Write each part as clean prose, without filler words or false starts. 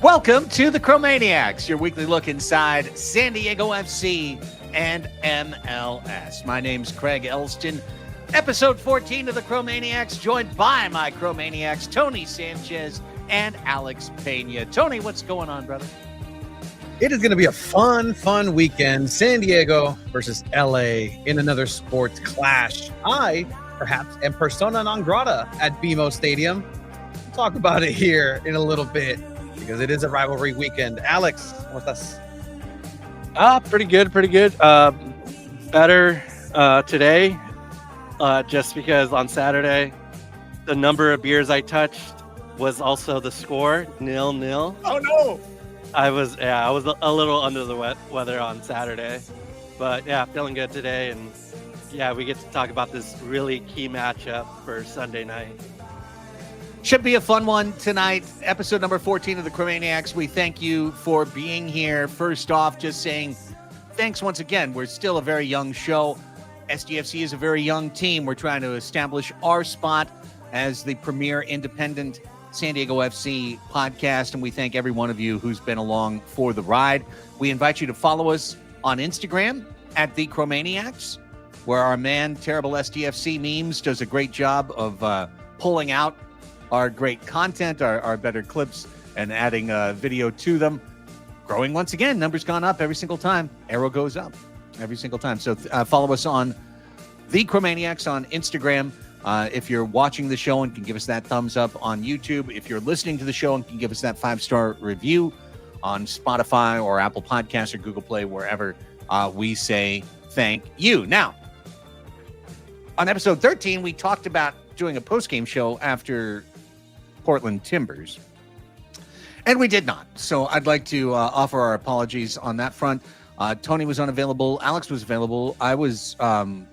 Welcome to the Chromaniacs, your weekly look inside SanDiego.FC and MLS. My name's Craig Elston. Episode 14 of the Chromaniacs, joined by my Chromaniacs, Tony Sanchez and Alex Pena. Tony, what's going on, brother? It is going to be a fun weekend. San Diego versus LA in another sports clash. I, perhaps, am persona non grata at BMO Stadium. We'll talk about it here in a little bit because it is a rivalry weekend. Alex, what's us? Pretty good. Better today, just because on Saturday, the number of beers I touched was also the score, 0-0. Oh, no! I was a little under the weather on Saturday, but yeah, feeling good today, and yeah, we get to talk about this really key matchup for Sunday night. Should be a fun one tonight. Episode number 14 of the Chromaniacs. We thank you for being here. First off, just saying thanks once again. We're still a very young show. SDFC is a very young team. We're trying to establish our spot as the premier independent San Diego FC podcast, and we thank every one of you who's been along for the ride. We invite you to follow us on Instagram at the Chromaniacs, where our man Terrible SDFC Memes does a great job of pulling out our great content, our better clips, and adding video to them. Growing once again, numbers gone up every single time. Arrow goes up every single time. So follow us on the Chromaniacs on Instagram. If you're watching the show and can give us that thumbs up on YouTube, if you're listening to the show and can give us that 5-star review on Spotify or Apple Podcasts or Google Play, wherever, we say thank you. Now, on episode 13, we talked about doing a post-game show after Portland Timbers, and we did not. So I'd like to offer our apologies on that front. Tony was unavailable. Alex was available. I was kind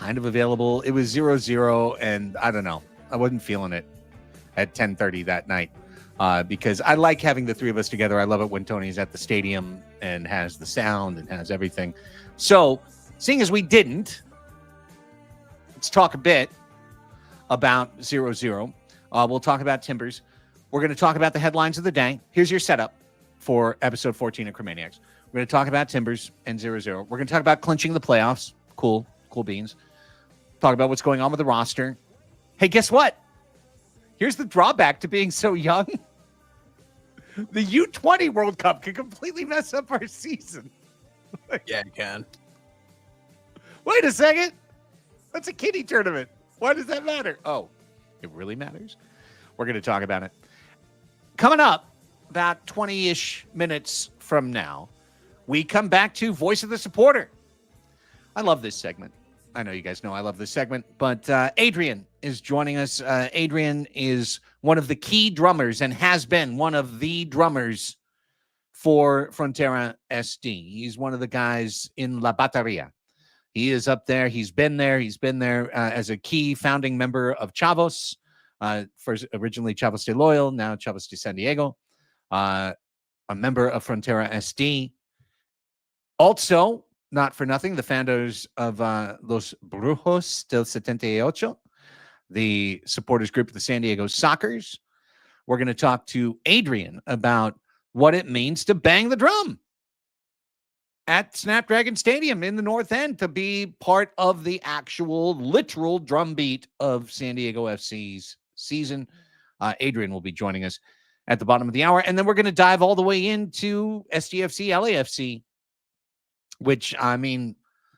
of available. It was 0-0, and I don't know. I wasn't feeling it at 10:30 that night because I like having the three of us together. I love it when Tony's at the stadium and has the sound and has everything. So seeing as we didn't, let's talk a bit about 0-0. We'll talk about Timbers. We're going to talk about the headlines of the day. Here's your setup for episode 14 of Chromaniacs. We're going to talk about Timbers and 0-0. We're going to talk about clinching the playoffs. Cool beans. Talk about what's going on with the roster. Hey, guess what? Here's the drawback to being so young. The U20 World Cup can completely mess up our season. Yeah, it can. Wait a second. That's a kiddie tournament. Why does that matter? Oh, it really matters. We're going to talk about it. Coming up about 20-ish minutes from now, we come back to Voice of the Supporter. I love this segment. I know you guys know I love this segment, but Adrian is joining us. Adrian is one of the key drummers and has been one of the drummers for Frontera SD. He's one of the guys in La Bateria. He is up there. He's been there. As a key founding member of Chavos. First, originally Chavos de Loyal, now Chavos de San Diego. A member of Frontera SD. Also, not for nothing, the founders of Los Brujos del 78, the supporters group of the San Diego Sockers. We're going to talk to Adrian about what it means to bang the drum at Snapdragon Stadium in the North End, to be part of the actual literal drumbeat of San Diego FC's season. Adrian will be joining us at the bottom of the hour. And then we're going to dive all the way into SDFC, LAFC, which, I mean,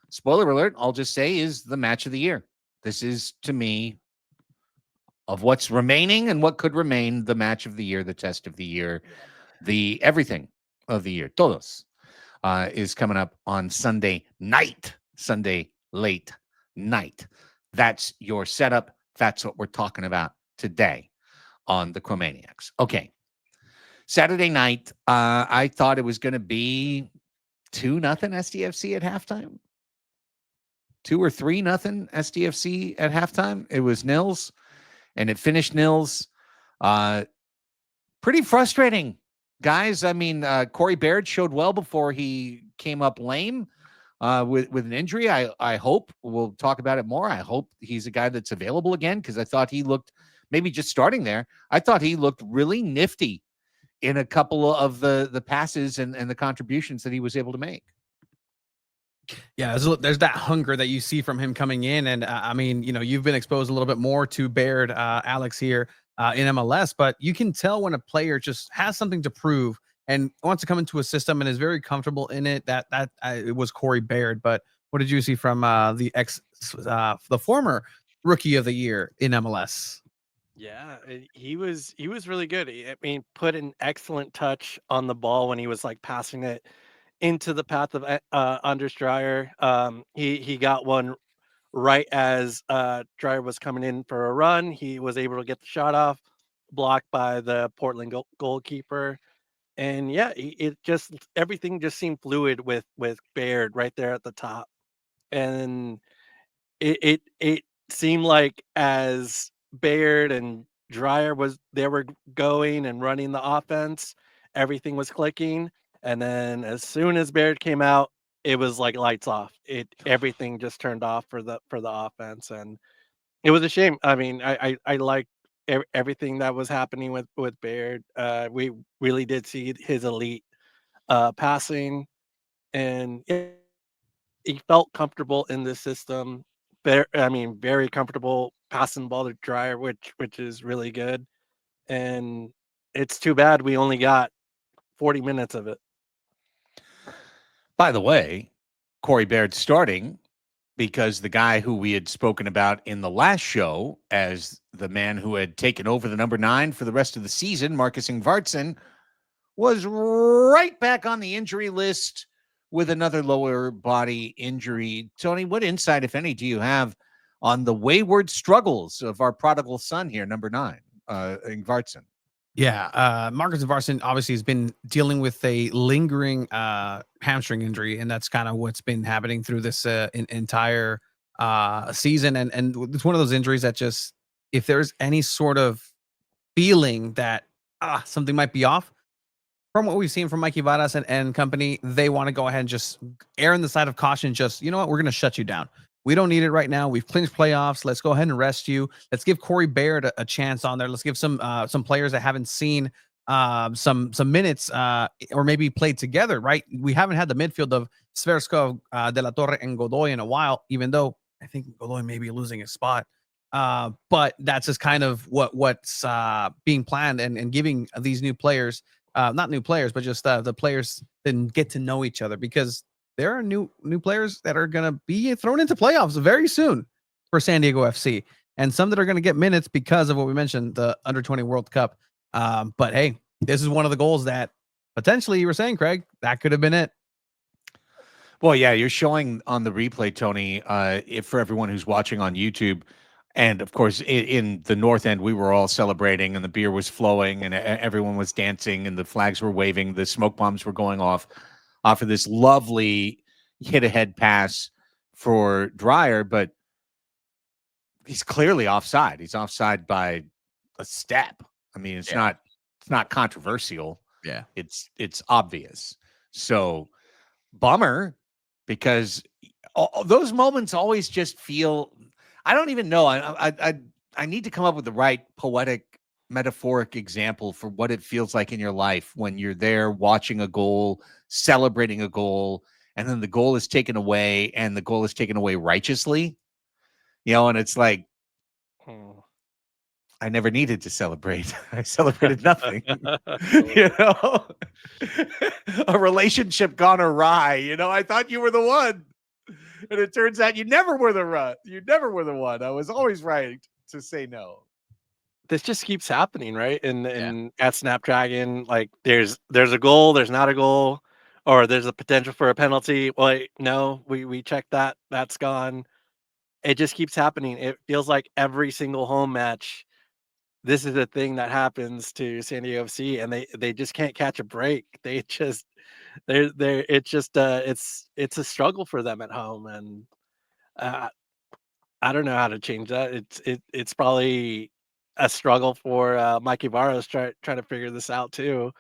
spoiler alert, I'll just say is the match of the year. This is, to me, of what's remaining and what could remain, the match of the year, the test of the year, the everything of the year. Todos. Is coming up on Sunday late night. That's your setup. That's what we're talking about today on the Chromaniacs. Okay. Saturday night, I thought it was going to be 2-0 SDFC at halftime. 2 or 3-0 SDFC at halftime. It was nils, and it finished nils. Pretty frustrating, guys. I mean, Corey Baird showed well before he came up lame with an injury. I hope we'll talk about it more. I hope he's a guy that's available again, because I thought he looked, maybe just starting there, I thought he looked really nifty in a couple of the passes and the contributions that he was able to make. Yeah, there's that hunger that you see from him coming in. And I mean, you've been exposed a little bit more to Baird, Alex, here in MLS, but you can tell when a player just has something to prove and wants to come into a system and is very comfortable in it. It was Corey Baird. But what did you see from the former rookie of the year in MLS? Yeah, he was really good. I mean, put an excellent touch on the ball when he was like passing it into the path of Anders Dreyer. He got one right as Dreyer was coming in for a run. He was able to get the shot off, blocked by the Portland goalkeeper. And yeah, it just everything just seemed fluid with Baird right there at the top. And it seemed like as Baird and Dreyer they were going and running the offense, everything was clicking. And then as soon as Baird came out, it was like lights off. Everything just turned off for the offense, and it was a shame. I mean, I liked everything that was happening with Baird. We really did see his elite passing, and he felt comfortable in the system. Very comfortable passing the ball to Dreyer, which is really good. And it's too bad we only got 40 minutes of it. By the way, Corey Baird starting because the guy who we had spoken about in the last show as the man who had taken over the number 9 for the rest of the season, Marcus Ingvartsen, was right back on the injury list with another lower body injury. Tony, what insight, if any, do you have on the wayward struggles of our prodigal son here, number 9, Ingvartsen? Yeah, Marcus Ingvartsen obviously has been dealing with a lingering hamstring injury, and that's kind of what's been happening through this entire season. And it's one of those injuries that just, if there's any sort of feeling that something might be off, from what we've seen from Mikey Varas and company, they want to go ahead and just err on the side of caution. Just, you know what, we're going to shut you down. We don't need it right now. We've clinched playoffs. Let's go ahead and rest you. Let's give Corey Baird a chance on there. Let's give some players that haven't seen some minutes or maybe played together, right? We haven't had the midfield of Sverskov, De La Torre, and Godoy in a while, even though I think Godoy may be losing his spot. But that's just kind of what's being planned and giving these new players, not new players, but just the players then get to know each other, because there are new players that are going to be thrown into playoffs very soon for San Diego FC, and some that are going to get minutes because of what we mentioned, the Under-20 World Cup. But hey, this is one of the goals that potentially you were saying, Craig, that could have been it. Well, yeah, you're showing on the replay, Tony, if for everyone who's watching on YouTube. And of course, in the North End, we were all celebrating and the beer was flowing and everyone was dancing and the flags were waving. The smoke bombs were going off of this lovely hit ahead pass for Dreyer, but he's clearly offside. He's offside by a step. I mean, it's not controversial. Yeah. It's obvious. So bummer, because those moments always just feel, I don't even know. I need to come up with the right poetic, metaphoric example for what it feels like in your life when you're there watching a goal, celebrating a goal, and then the goal is taken away, and the goal is taken away righteously. And it's like, I never needed to celebrate. I celebrated nothing. A relationship gone awry. I thought you were the one. And it turns out you never were the one. You never were the one. I was always right to say no. This just keeps happening, right? And at Snapdragon, like there's a goal, there's not a goal, or there's a potential for a penalty. Well, no, we checked that. That's gone. It just keeps happening. It feels like every single home match, this is the thing that happens to San Diego FC, and they just can't catch a break. It's a struggle for them at home, and I don't know how to change that. It's probably a struggle for Mikey Varas trying to figure this out too.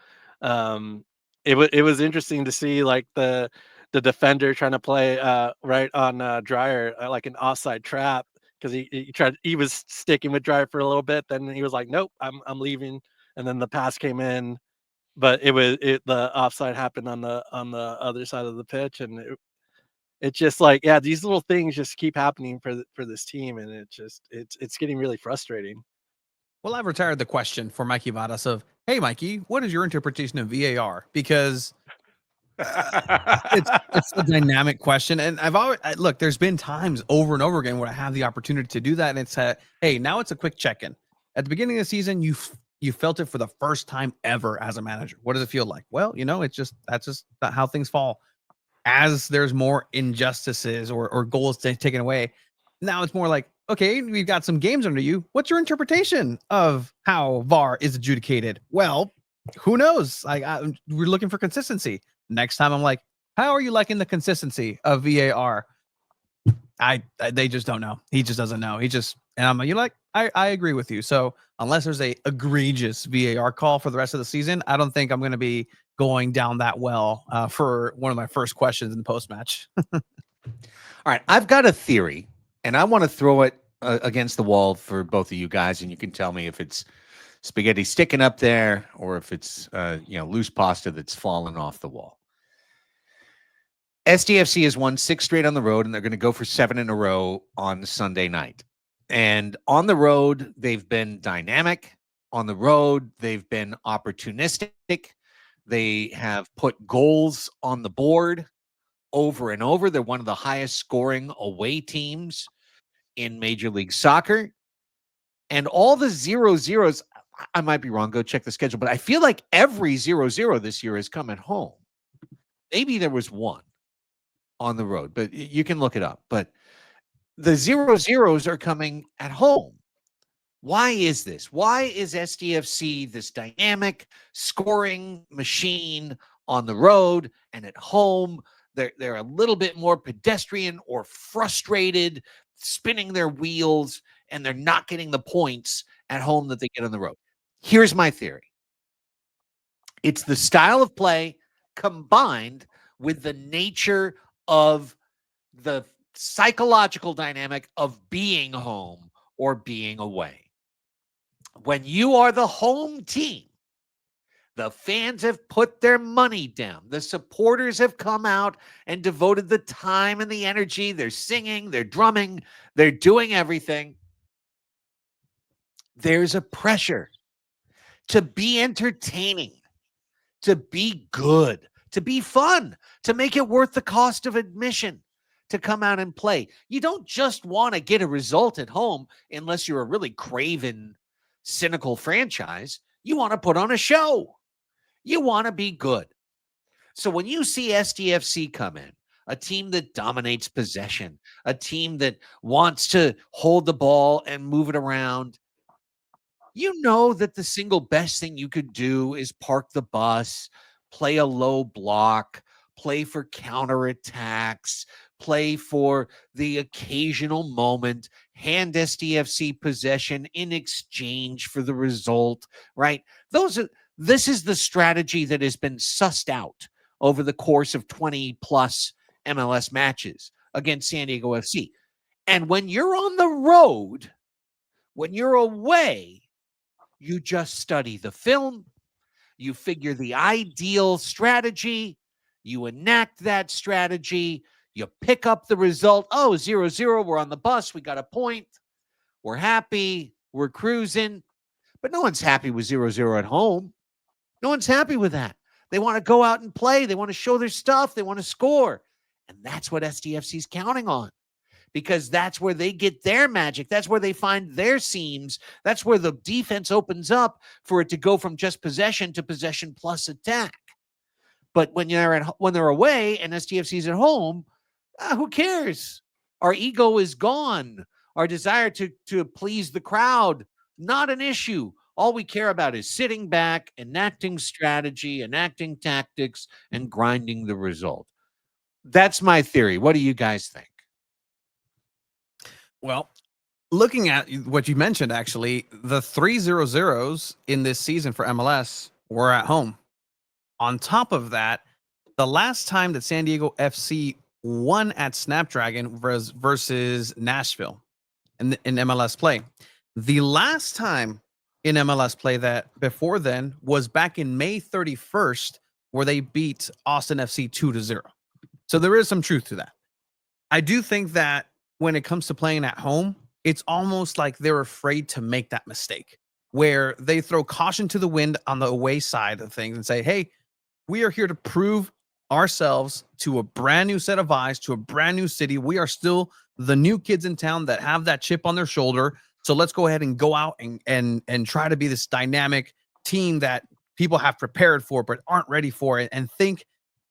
It was interesting to see like the defender trying to play right on Dreyer like an offside trap, because he was sticking with Dreyer for a little bit, then he was like, nope, I'm leaving, and then the pass came in, but the offside happened on the other side of the pitch, and it's just like, yeah, these little things just keep happening for this team, and it's getting really frustrating. Well, I've retired the question for Mikey Vadas of, hey, Mikey, what is your interpretation of VAR? Because it's a dynamic question, and look. There's been times over and over again where I have the opportunity to do that, and it's hey, now it's a quick check-in. At the beginning of the season, you felt it for the first time ever as a manager. What does it feel like? Well, that's just how things fall. As there's more injustices or goals taken away, now it's more like, okay, we've got some games under you. What's your interpretation of how VAR is adjudicated? Well, who knows? We're looking for consistency. Next time I'm like, how are you liking the consistency of VAR? They just don't know. He just doesn't know. And I'm like, I agree with you. So unless there's a egregious VAR call for the rest of the season, I don't think I'm going to be going down that well for one of my first questions in the post-match. All right, I've got a theory, and I want to throw it against the wall for both of you guys, and you can tell me if it's spaghetti sticking up there or if it's loose pasta that's fallen off the wall. SDFC has won 6 straight on the road, and they're going to go for 7 in a row on Sunday night. And on the road, they've been dynamic. On the road, they've been opportunistic. They have put goals on the board over and over. They're one of the highest scoring away teams in Major League Soccer. And all the 0-0s, I might be wrong, go check the schedule, but I feel like every 0-0 this year has come at home. Maybe there was one on the road, but you can look it up. But the 0-0s are coming at home. Why is this? Why is SDFC this dynamic scoring machine on the road, and at home they're a little bit more pedestrian or frustrated, spinning their wheels, and they're not getting the points at home that they get on the road? Here's my theory. It's the style of play combined with the nature of the psychological dynamic of being home or being away. When you are the home team, the fans have put their money down. The supporters have come out and devoted the time and the energy. They're singing, they're drumming, they're doing everything. There's a pressure to be entertaining, to be good, to be fun, to make it worth the cost of admission, to come out and play. You don't just want to get a result at home unless you're a really craven, cynical franchise. You want to put on a show. You want to be good. So when you see SDFC come in, a team that dominates possession, a team that wants to hold the ball and move it around, you know that the single best thing you could do is park the bus, play a low block, play for counterattacks, play for the occasional moment, hand SDFC possession in exchange for the result, right? This is the strategy that has been sussed out over the course of 20 plus MLS matches against San Diego FC. And when you're on the road, when you're away, you just study the film, you figure the ideal strategy, you enact that strategy, you pick up the result. Oh, 0-0, we're on the bus, we got a point, we're happy, we're cruising. But no one's happy with 0-0 at home. No one's happy with that. They want to go out and play. They want to show their stuff. They want to score. And that's what SDFC's counting on, because that's where they get their magic. That's where they find their seams. That's where the defense opens up for it to go from just possession to possession plus attack. But when they're away and SDFC's at home, who cares? Our ego is gone. Our desire to please the crowd, not an issue. All we care about is sitting back, enacting strategy, enacting tactics, and grinding the result. That's my theory. What do you guys think? Well, looking at what you mentioned, actually, the 3 0-0s in this season for MLS were at home. On top of that, the last time that San Diego FC won at Snapdragon was versus Nashville in MLS play. The last time in MLS play that before then was back in May 31st, where they beat Austin FC 2-0. So there is some truth to that. I do think that when it comes to playing at home, it's almost like they're afraid to make that mistake where they throw caution to the wind on the away side of things and say, hey, we are here to prove ourselves to a brand new set of eyes, to a brand new city. We are still the new kids in town that have that chip on their shoulder. So let's go ahead and go out and try to be this dynamic team that people have prepared for but aren't ready for it, and think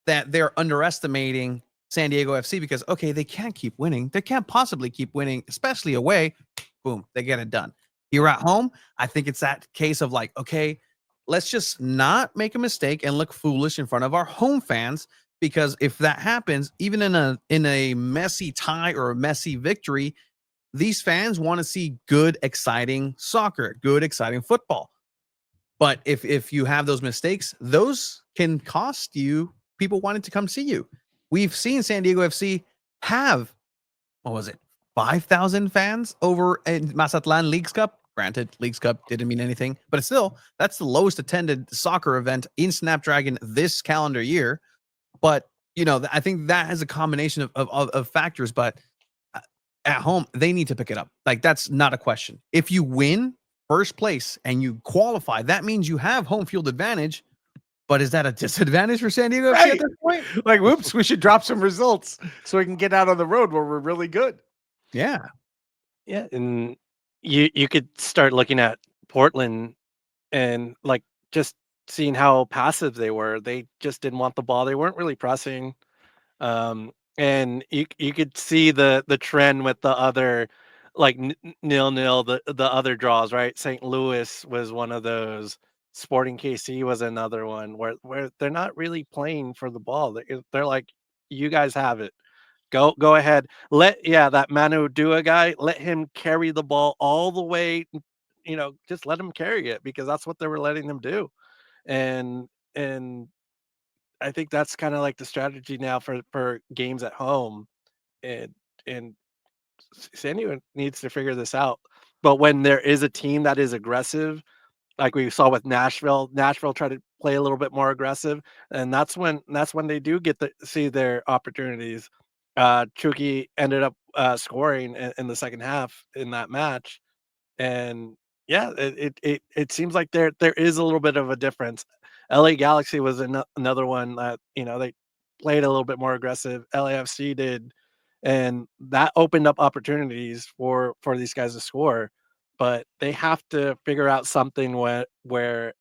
that they're underestimating San Diego FC because, okay, they can't keep winning. They can't possibly keep winning, especially away. Boom, they get it done. Here at home, I think it's that case of like, okay, let's just not make a mistake and look foolish in front of our home fans, because if that happens, even in a messy tie or a messy victory, these fans want to see good, exciting soccer, good, exciting football. But if you have those mistakes, those can cost you people wanting to come see you. We've seen San Diego FC have, 5,000 fans over in Mazatlan Leagues Cup. Granted, Leagues Cup didn't mean anything, but it's still, that's the lowest attended soccer event in Snapdragon this calendar year. But, I think that has a combination of factors, but at home, they need to pick it up. Like, that's not a question. If you win first place and you qualify, that means you have home field advantage. But is that a disadvantage for San Diego FC at this point? Like, whoops, we should drop some results so we can get out on the road where we're really good. Yeah. Yeah, and you could start looking at Portland and like just seeing how passive they were. They just didn't want the ball. They weren't really pressing. And you could see the trend with the other, like 0-0, the other draws, right? St. Louis was one of those. Sporting KC was another one where they're not really playing for the ball. They're like, you guys have it. Go ahead. That Manu Dua guy, let him carry the ball all the way, just let him carry it, because that's what they were letting him do. And I think that's kind of like the strategy now for games at home. And San Diego needs to figure this out. But when there is a team that is aggressive, like we saw with Nashville tried to play a little bit more aggressive, and that's when they do get to see their opportunities. Chuky ended up scoring in the second half in that match, and yeah, it seems like there is a little bit of a difference. LA Galaxy was another one that they played a little bit more aggressive. LAFC did, and that opened up opportunities for these guys to score. But they have to figure out something where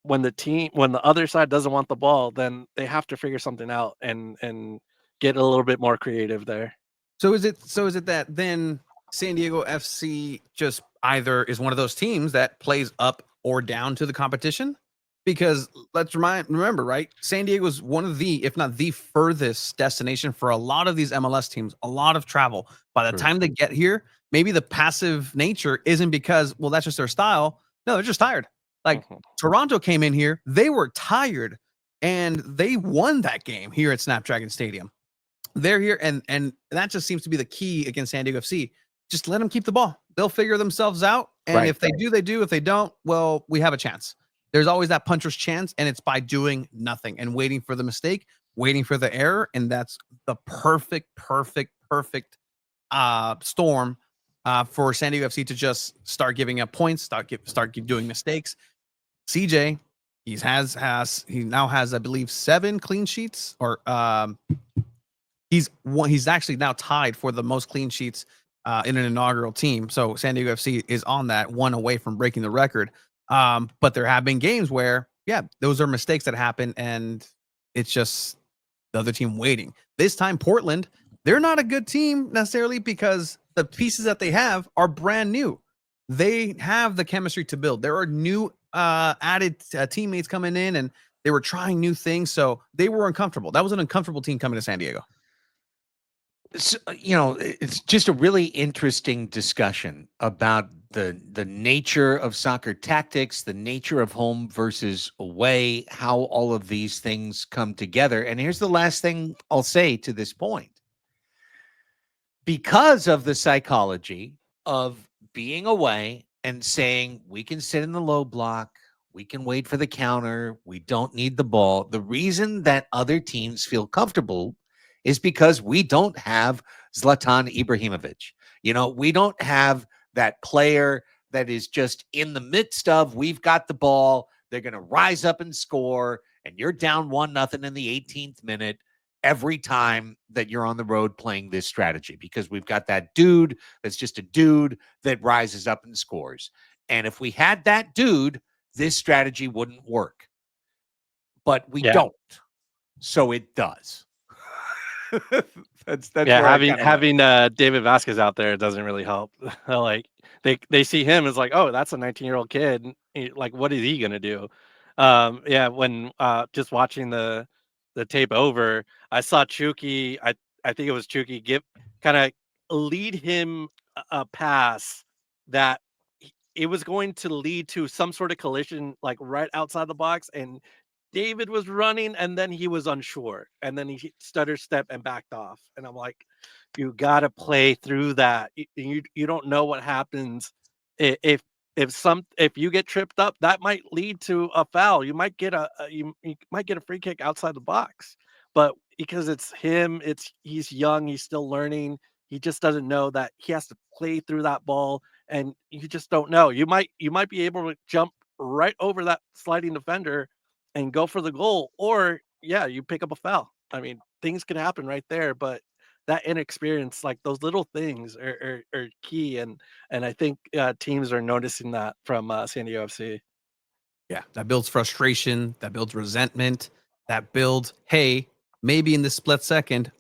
when the other side doesn't want the ball, then they have to figure something out and get a little bit more creative there. So is it that then San Diego FC just either is one of those teams that plays up or down to the competition? Because let's remember, right? San Diego is one of the, if not the furthest destination for a lot of these MLS teams, a lot of travel. By the time they get here, maybe the passive nature isn't because, well, that's just their style. No, they're just tired. Like Toronto came in here, they were tired, and they won that game here at Snapdragon Stadium. They're here, and that just seems to be the key against San Diego FC. Just let them keep the ball. They'll figure themselves out. And if they do, they do. If they don't, well, we have a chance. There's always that puncher's chance, and it's by doing nothing and waiting for the mistake, waiting for the error, and that's the perfect storm for San Diego FC to just start giving up points, start doing mistakes. CJ, he now has, I believe, 7 clean sheets, or he's actually now tied for the most clean sheets in an inaugural team. So San Diego FC is on that, one away from breaking the record. But there have been games where, those are mistakes that happen, and it's just the other team waiting. This time, Portland, they're not a good team necessarily because the pieces that they have are brand new. They have the chemistry to build. There are new added teammates coming in, and they were trying new things, so they were uncomfortable. That was an uncomfortable team coming to San Diego. So, it's just a really interesting discussion about the nature of soccer tactics, the nature of home versus away, how all of these things come together. And here's the last thing I'll say to this point. Because of the psychology of being away and saying, we can sit in the low block, we can wait for the counter, we don't need the ball. The reason that other teams feel comfortable is because we don't have Zlatan Ibrahimovic. We don't have that player that is just in the midst of, we've got the ball, they're going to rise up and score, and you're down 1-0 in the 18th minute every time that you're on the road playing this strategy, because we've got that dude that's just a dude that rises up and scores. And if we had that dude, this strategy wouldn't work. But we don't. So it does. that's where having David Vasquez out there doesn't really help. Like they see him as like, oh, that's a 19-year-old kid. Like, what is he gonna do? When just watching the tape over, I saw Chuky. I think it was Chuky kind of lead him a pass that it was going to lead to some sort of collision, like right outside the box, and David was running, and then he was unsure, and then he stutter step and backed off. And I'm like, you got to play through that. You don't know what happens if you get tripped up, that might lead to a foul. You might get you might get a free kick outside the box. But because it's him, he's young, he's still learning. He just doesn't know that he has to play through that ball, and you just don't know. You might be able to jump right over that sliding defender and go for the goal, or you pick up a foul. I mean, things can happen right there, but that inexperience, like those little things, are key, and I think teams are noticing that from San Diego FC. Yeah, that builds frustration, that builds resentment, that builds, hey, maybe in this split second,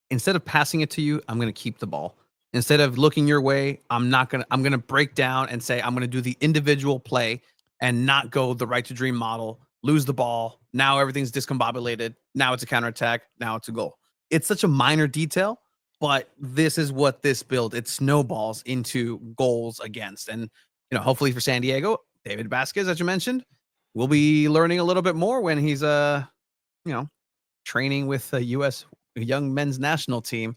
instead of passing it to you, I'm going to keep the ball. Instead of looking your way, I'm going to break down and say, I'm going to do the individual play and not go the right to dream model, lose the ball. Now everything's discombobulated. Now it's a counterattack. Now it's a goal. It's such a minor detail, but this is what this build. It snowballs into goals against. And, hopefully for San Diego, David Vasquez, as you mentioned, we'll be learning a little bit more when he's, training with the U.S. young men's national team.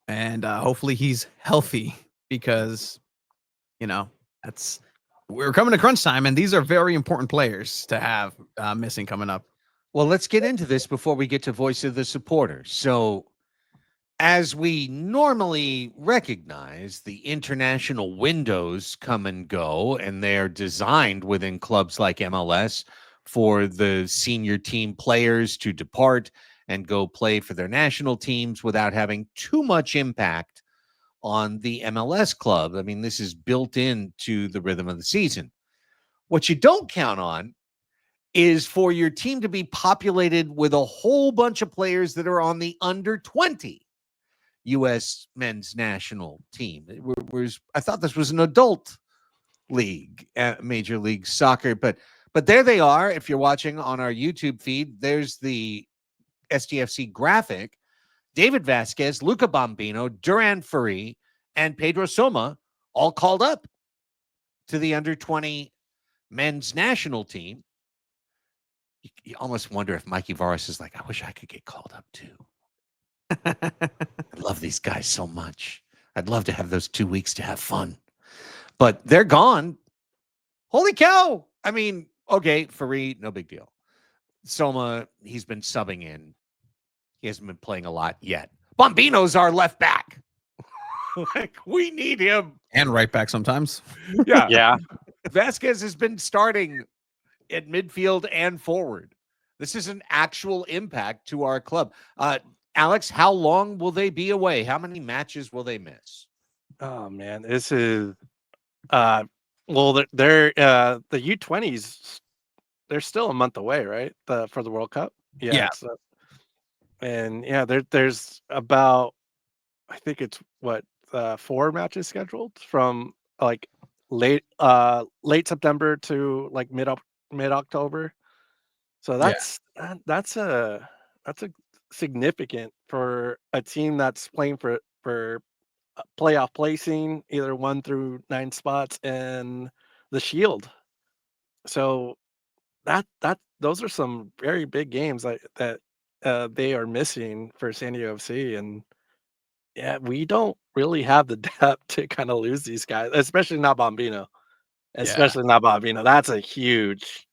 And hopefully he's healthy, because, we're coming to crunch time, and these are very important players to have missing coming up. Well, let's get into this before we get to Voice of the Supporter. So, as we normally recognize, the international windows come and go, and they're designed within clubs like MLS for the senior team players to depart and go play for their national teams without having too much impact on the MLS club. I mean, this is built into the rhythm of the season. What you don't count on is for your team to be populated with a whole bunch of players that are on the under 20 U.S. men's national team. I thought this was an adult league, Major League Soccer, but there they are. If you're watching on our YouTube feed, there's the SDFC graphic. David Vasquez, Luca Bombino, Duran Furry, and Pedro Soma all called up to the under 20 men's national team. You almost wonder if Mikey Varas is like, I wish I could get called up too. I love these guys so much. I'd love to have those 2 weeks to have fun. But they're gone. Holy cow. I mean, okay, Furry, no big deal. Soma, he's been subbing in. He hasn't been playing a lot yet. Bombino's our left back. Like, we need him. And right back sometimes. Yeah. Vasquez has been starting at midfield and forward. This is an actual impact to our club. Alex, how long will they be away? How many matches will they miss? Oh man, this is well, they're the U20s. They're still a month away, right? For the World Cup. Yeah. So, and there's about, I think it's 4 matches scheduled from like late September to like mid October. So that's a significant for a team that's playing for playoff placing, either 1 through 9 spots and the Shield. So those are some very big games that they are missing for San Diego FC, and we don't really have the depth to kind of lose these guys, especially not Bombino. especially not Bobino. That's a huge,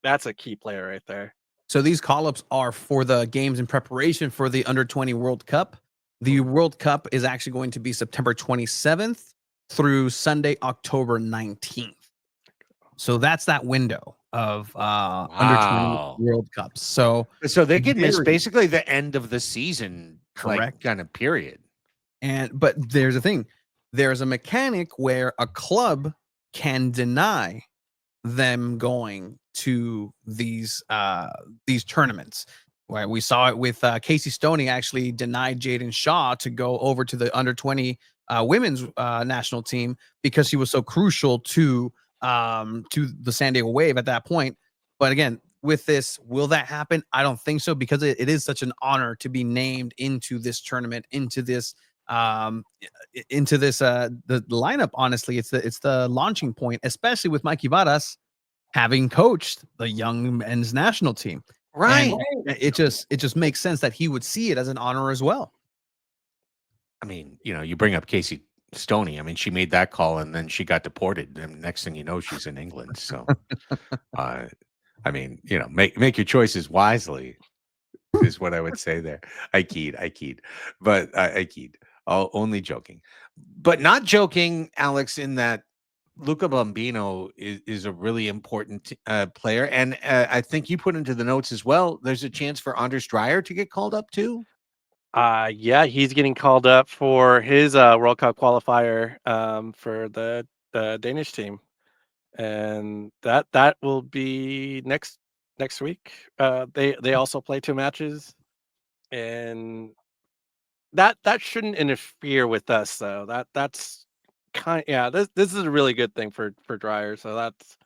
that's a key player right there. So these call-ups are for the games in preparation for the Under-20 World Cup. The World Cup is actually going to be September 27th through Sunday, October 19th. So that's that window of Under-20 World Cups. So they could miss basically the end of the season, correct, kind of period. But there's a thing. There's a mechanic where a club can deny them going to these tournaments. Right? We saw it with Casey Stoney actually denied Jaden Shaw to go over to the Under-20 women's national team because he was so crucial to the San Diego Wave at that point. But again, with this, will that happen? I don't think so, because it is such an honor to be named into this tournament, into this the lineup. Honestly, it's the launching point, especially with Mikey Varas having coached the young men's national team. Right. And it just makes sense that he would see it as an honor as well. I mean, you bring up Casey Stoney. I mean, she made that call and then she got deported. And next thing you know, she's in England. So, I mean, make your choices wisely is what I would say there. I keyed, but I keyed. Only joking, but not joking, Alex, in that Luca Bambino is a really important player. And I think you put into the notes as well, there's a chance for Anders Dreyer to get called up too. Yeah, he's getting called up for his World Cup qualifier for the Danish team, and that will be next week. They also play 2 matches, and that shouldn't interfere with us though. That's this is a really good thing for Dreyer. So that's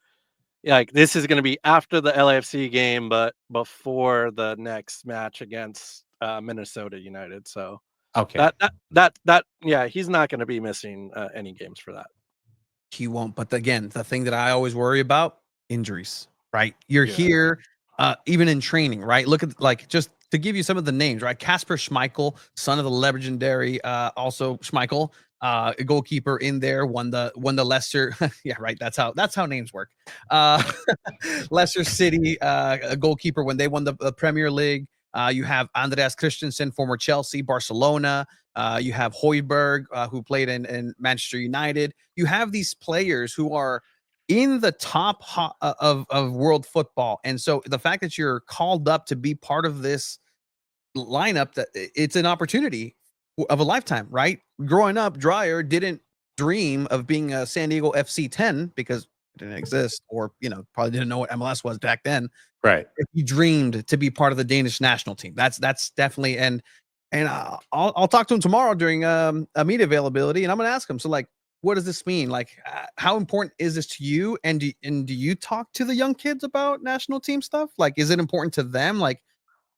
this is going to be after the LAFC game, but before the next match against Minnesota United. So okay, that he's not going to be missing any games for that. He won't. But again, the thing that I always worry about, injuries, right? You're here, even in training, right? Look at just to give you some of the names, right? Kasper Schmeichel, son of the legendary, also Schmeichel, a goalkeeper in there, won the Leicester. Yeah, right. That's how names work. Leicester City, a goalkeeper when they won the Premier League. You have Andreas Christensen, former Chelsea, Barcelona. You have Højbjerg, who played in Manchester United. You have these players who are in the top of world football. And so the fact that you're called up to be part of this lineup, that it's an opportunity of a lifetime, right? Growing up, Dreyer didn't dream of being a San Diego FC 10 because it didn't exist, or probably didn't know what MLS was back then. Right. He dreamed to be part of the Danish national team. That's definitely, and I'll talk to him tomorrow during a media availability, and I'm going to ask him. So, what does this mean? How important is this to you? And do you talk to the young kids about national team stuff? Is it important to them?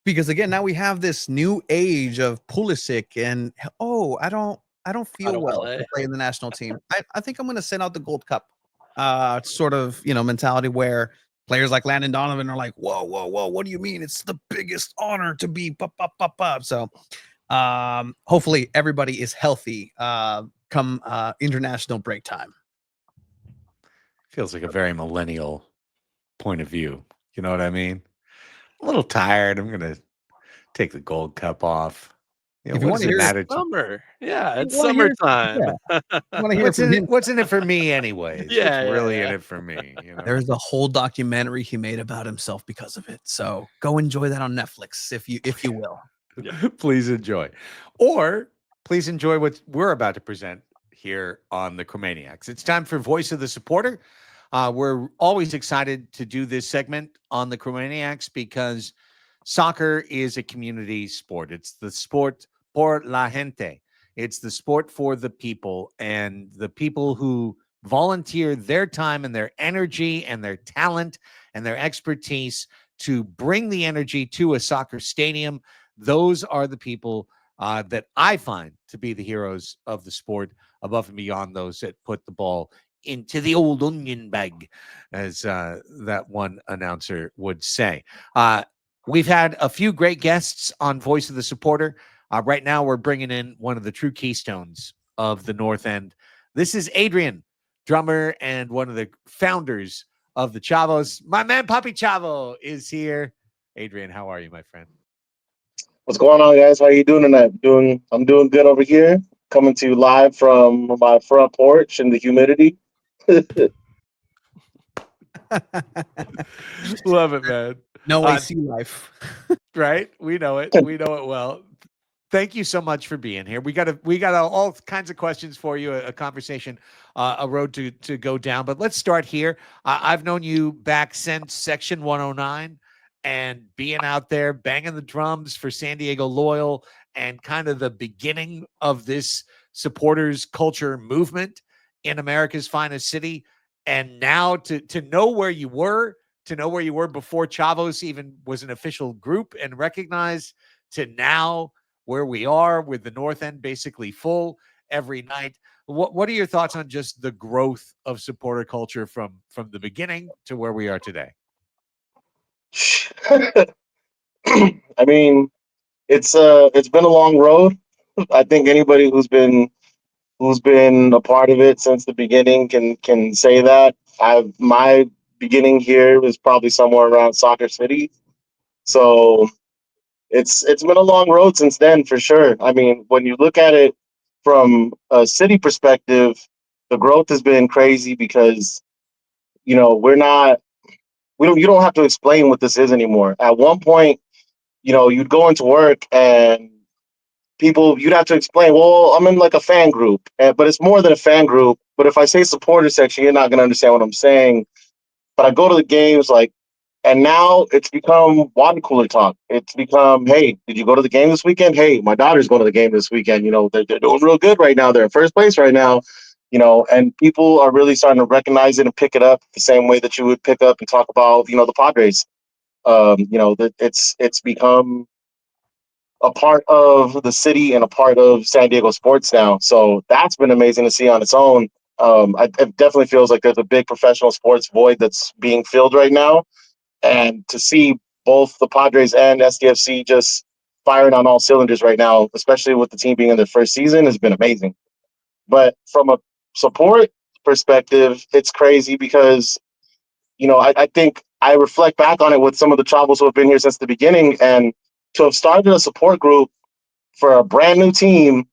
Because again, now we have this new age of Pulisic, and I don't feel well to play in the national team. I think I'm going to send out the Gold Cup, sort of mentality where players like Landon Donovan are like, whoa, what do you mean? It's the biggest honor to be up. So hopefully everybody is healthy come international break time. Feels like a very millennial point of view. You know what I mean? A little tired. I'm going to take the Gold Cup off. If you want to hear summer, it's summertime. What's in it for me, anyways? Yeah, what's really in it for me? There's a whole documentary he made about himself because of it. So go enjoy that on Netflix, if you will. Please enjoy, or please enjoy what we're about to present here on the Chromaniacs. It's time for Voice of the Supporter. We're always excited to do this segment on the Chromaniacs because soccer is a community sport. It's the sport por la gente. It's the sport for the people, and the people who volunteer their time and their energy and their talent and their expertise to bring the energy to a soccer stadium. Those are the people that I find to be the heroes of the sport, above and beyond those that put the ball into the old onion bag, as that one announcer would say. We've had a few great guests on Voice of the Supporter. Right now, we're bringing in one of the true keystones of the North End. This is Adrian drummer and one of the founders of the Chavos. My man, Papi Chavo, is here. Adrian, how are you, my friend? What's going on, guys? How you doing tonight? I'm doing good over here. Coming to you live from my front porch in the humidity. Love it, man. No AC life. Right? We know it. We know it well. Thank you so much for being here. We got all kinds of questions for you, a conversation, a road to go down. But let's start here. I've known you back since Section 109 and being out there banging the drums for San Diego Loyal and kind of the beginning of this supporters culture movement in America's finest city. And now to know where you were, before Chavos even was an official group and recognized, to now where we are with the North End basically full every night. What are your thoughts on just the growth of supporter culture from the beginning to where we are today? I mean, it's been a long road. I think anybody who's been a part of it since the beginning can say that. My beginning here was probably somewhere around Soccer City. So it's been a long road since then, for sure. I mean, when you look at it from a city perspective, the growth has been crazy because, you know, you don't have to explain what this is anymore. At one point, you know, you'd go into work and you'd have to explain, well, I'm in like a fan group, but it's more than a fan group. But if I say supporter section, you're not going to understand what I'm saying. But I go to the games, and now it's become water cooler talk. It's become, hey, did you go to the game this weekend? Hey, my daughter's going to the game this weekend. You know, they're doing real good right now. They're in first place right now. You know, and people are really starting to recognize it and pick it up the same way that you would pick up and talk about, you know, the Padres. You know, that it's become a part of the city and a part of San Diego sports now. So that's been amazing to see on its own. It definitely feels like there's a big professional sports void that's being filled right now. And to see both the Padres and SDFC just firing on all cylinders right now, especially with the team being in their first season, has been amazing. But from a support perspective, it's crazy because, you know, I think I reflect back on it with some of the Chavos who have been here since the beginning, and to have started a support group for a brand new team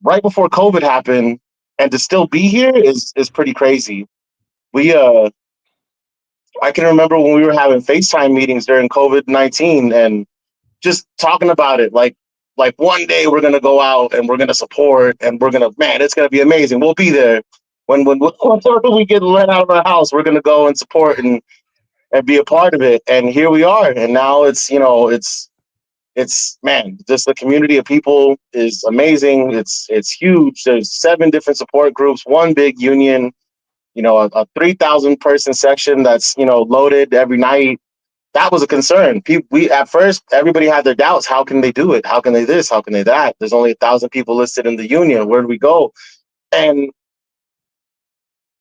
right before COVID happened and to still be here is pretty crazy. I can remember when we were having FaceTime meetings during COVID-19 and just talking about it, like one day we're gonna go out and we're gonna support and it's gonna be amazing. We'll be there whenever we get let out of our house, we're gonna go and support and be a part of it. And here we are. And now it's, you know, it's man, just the community of people is amazing. It's huge. There's 7 different support groups, one big union, you know, a 3,000 person section that's, you know, loaded every night. That was a concern. We at first, everybody had their doubts. How can they do it? How can they this? How can they that? There's only 1,000 people listed in the union. Where do we go? And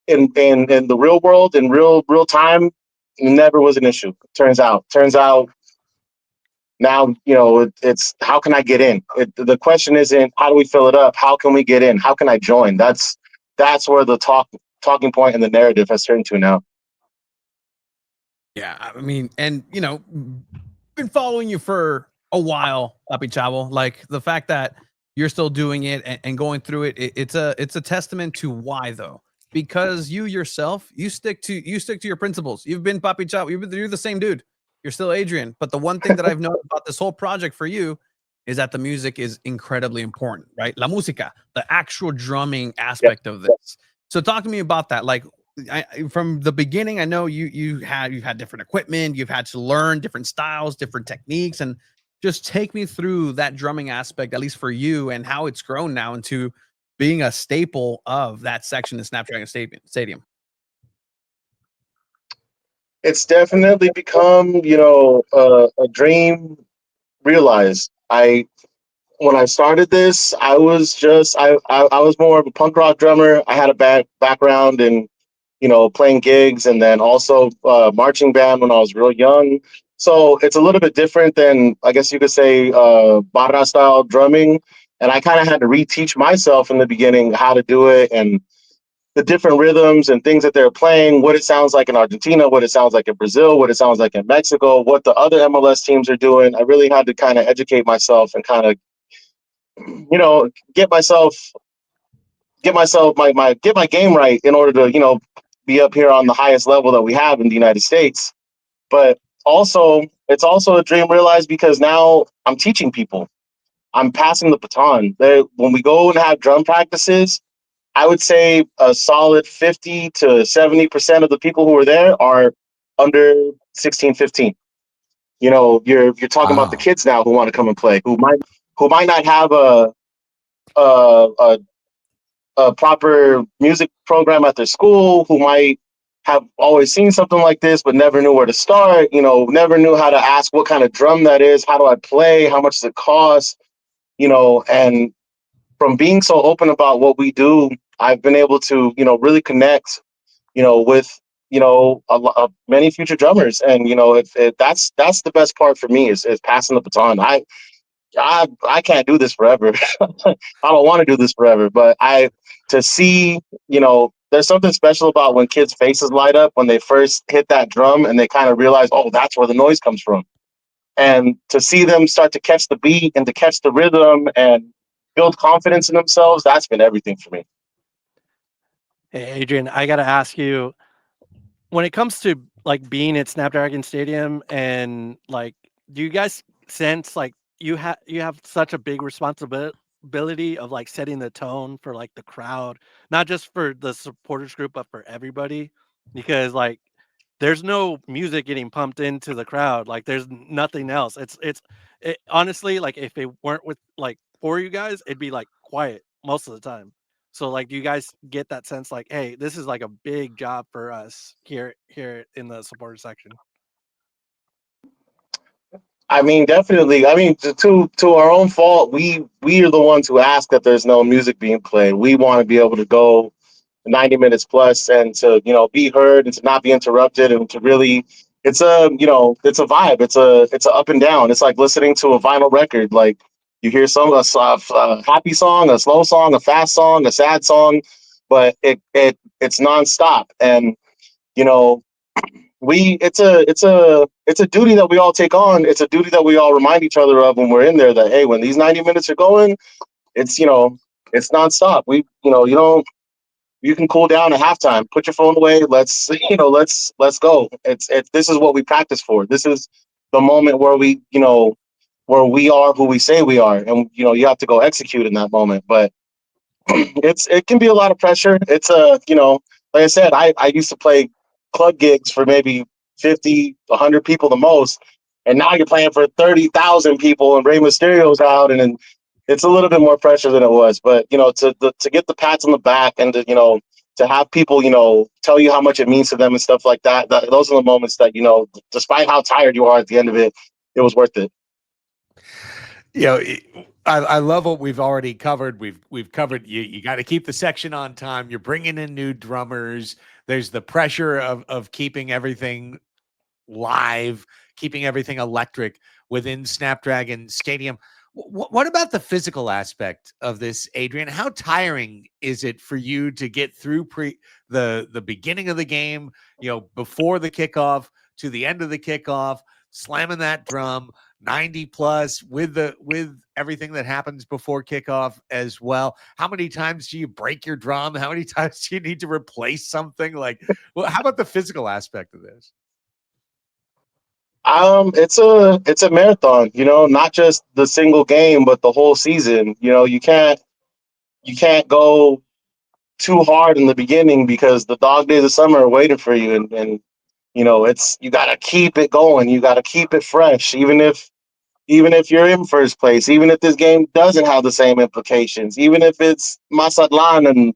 in the real world, in real time, it never was an issue. Turns out now, you know, it's how can I get in? The question isn't how do we fill it up? How can we get in? How can I join? That's where the talking point and the narrative has turned to now. Yeah, I mean, and you know, been following you for a while, Papi Chavo. Like the fact that you're still doing it and going through it, it's a testament to why though. Because you yourself, you stick to your principles. You've been Papi Chavo. You're the same dude. You're still Adrian. But the one thing that I've known about this whole project for you is that the music is incredibly important, right? La música, the actual drumming aspect of this. So talk to me about that. Like from the beginning, I know you've had different equipment, you've had to learn different styles, different techniques, and just take me through that drumming aspect, at least for you, and how it's grown now into being a staple of that section in Snapdragon Stadium. It's definitely become, you know, a dream realized. When I started this, I was more of a punk rock drummer. I had a background in, you know, playing gigs and then also marching band when I was real young. So it's a little bit different than, I guess you could say, barra style drumming. And I kind of had to reteach myself in the beginning how to do it. And the different rhythms and things that they're playing, what it sounds like in Argentina, what it sounds like in Brazil, what it sounds like in Mexico, what the other MLS teams are doing. I really had to kind of educate myself and kind of, get my game right in order to, be up here on the highest level that we have in the United States. But also, it's also a dream realized because now I'm teaching people. I'm passing the baton. When we go and have drum practices, I would say a solid 50 to 70% of the people who are there are under 16, 15. You're talking about the Wow. kids now who want to come and play, who might not have a a proper music program at their school, who might have always seen something like this but never knew where to start, never knew how to ask what kind of drum that is, how do I play, how much does it cost, and from being so open about what we do, I've been able to, really connect, with, many future drummers. And, if that's the best part for me is passing the baton. I can't do this forever. I don't want to do this forever, but to see, there's something special about when kids' faces light up when they first hit that drum and they kind of realize, oh, that's where the noise comes from. And to see them start to catch the beat and to catch the rhythm and build confidence in themselves, that's been everything for me. Hey, Adrian, I gotta ask you, when it comes to like being at Snapdragon Stadium and like, do you guys sense like you have such a big responsibility of like setting the tone for like the crowd, not just for the supporters group, but for everybody? Because like there's no music getting pumped into the crowd. Like there's nothing else. Honestly, like if it weren't with like for you guys, it'd be like quiet most of the time. So like do you guys get that sense like, hey, this is like a big job for us here in the supporter section? I mean, definitely. I mean, to our own fault, we are the ones who ask that there's no music being played. We want to be able to go 90 minutes plus and to be heard and to not be interrupted and to really it's a vibe. It's a up and down. It's like listening to a vinyl record. Like you hear a happy song, a slow song, a fast song, a sad song, but it's nonstop. And you know it's a duty that we all take on. It's a duty that we all remind each other of when we're in there, that hey, when these 90 minutes are going, it's it's nonstop. You can cool down at halftime, put your phone away, let's let's go. It's this is what we practice for. This is the moment where where we are who we say we are, and you have to go execute in that moment. But it can be a lot of pressure. It's like I said, I used to play club gigs for maybe 50, 100 people the most, and now you're playing for 30,000 people and Rey Mysterio's out, and it's a little bit more pressure than it was. But to get the pats on the back and to have people tell you how much it means to them and stuff like that, those are the moments that despite how tired you are at the end of it, it was worth it. I love what we've already covered. We've covered you got to keep the section on time. You're bringing in new drummers. There's the pressure of keeping everything live, keeping everything electric within Snapdragon Stadium. What about the physical aspect of this, Adrian? How tiring is it for you to get through the beginning of the game, before the kickoff to the end of the kickoff, slamming that drum 90 plus with everything that happens before kickoff as well? How many times do you break your drum? How many times do you need to replace something? How about the physical aspect of this? It's a marathon, not just the single game, but the whole season. You can't go too hard in the beginning because the dog days of summer are waiting for you, and you gotta keep it going. You gotta keep it fresh, even if you're in first place, even if this game doesn't have the same implications, even if it's Mazatlan and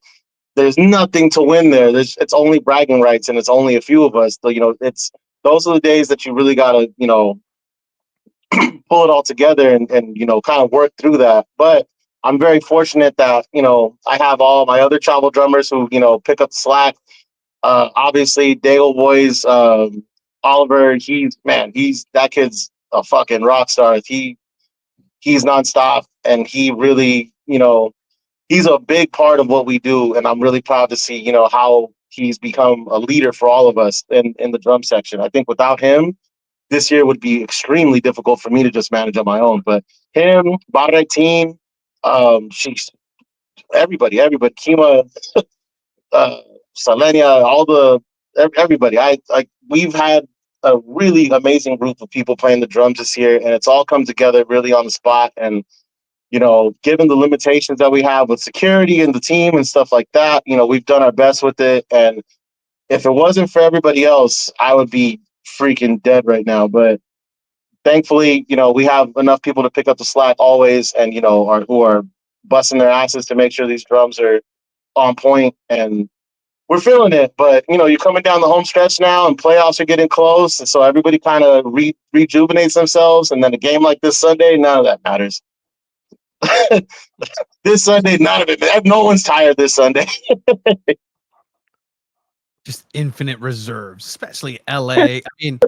there's nothing to win there. It's only bragging rights, and it's only a few of us. So, it's those are the days that you really gotta pull it all together and kind of work through that. But I'm very fortunate that I have all my other travel drummers who pick up the slack. Obviously, Dale Boys, Oliver. He's that kid's a fucking rock star. He's nonstop, and he really he's a big part of what we do, and I'm really proud to see, how he's become a leader for all of us in the drum section. I think without him, this year would be extremely difficult for me to just manage on my own. But him, Barrett team, she's everybody, Kima, uh, Salenia, everybody. We've had a really amazing group of people playing the drums this year, and it's all come together really on the spot. And given the limitations that we have with security and the team and stuff like that, we've done our best with it. And if it wasn't for everybody else, I would be freaking dead right now. But thankfully, we have enough people to pick up the slack always, and who are busting their asses to make sure these drums are on point, and we're feeling it. But you're coming down the home stretch now, and playoffs are getting close, and so everybody kind of rejuvenates themselves. And then a game like this Sunday, none of that matters. This Sunday, none of it. No one's tired this Sunday. Just infinite reserves, especially LA. I mean,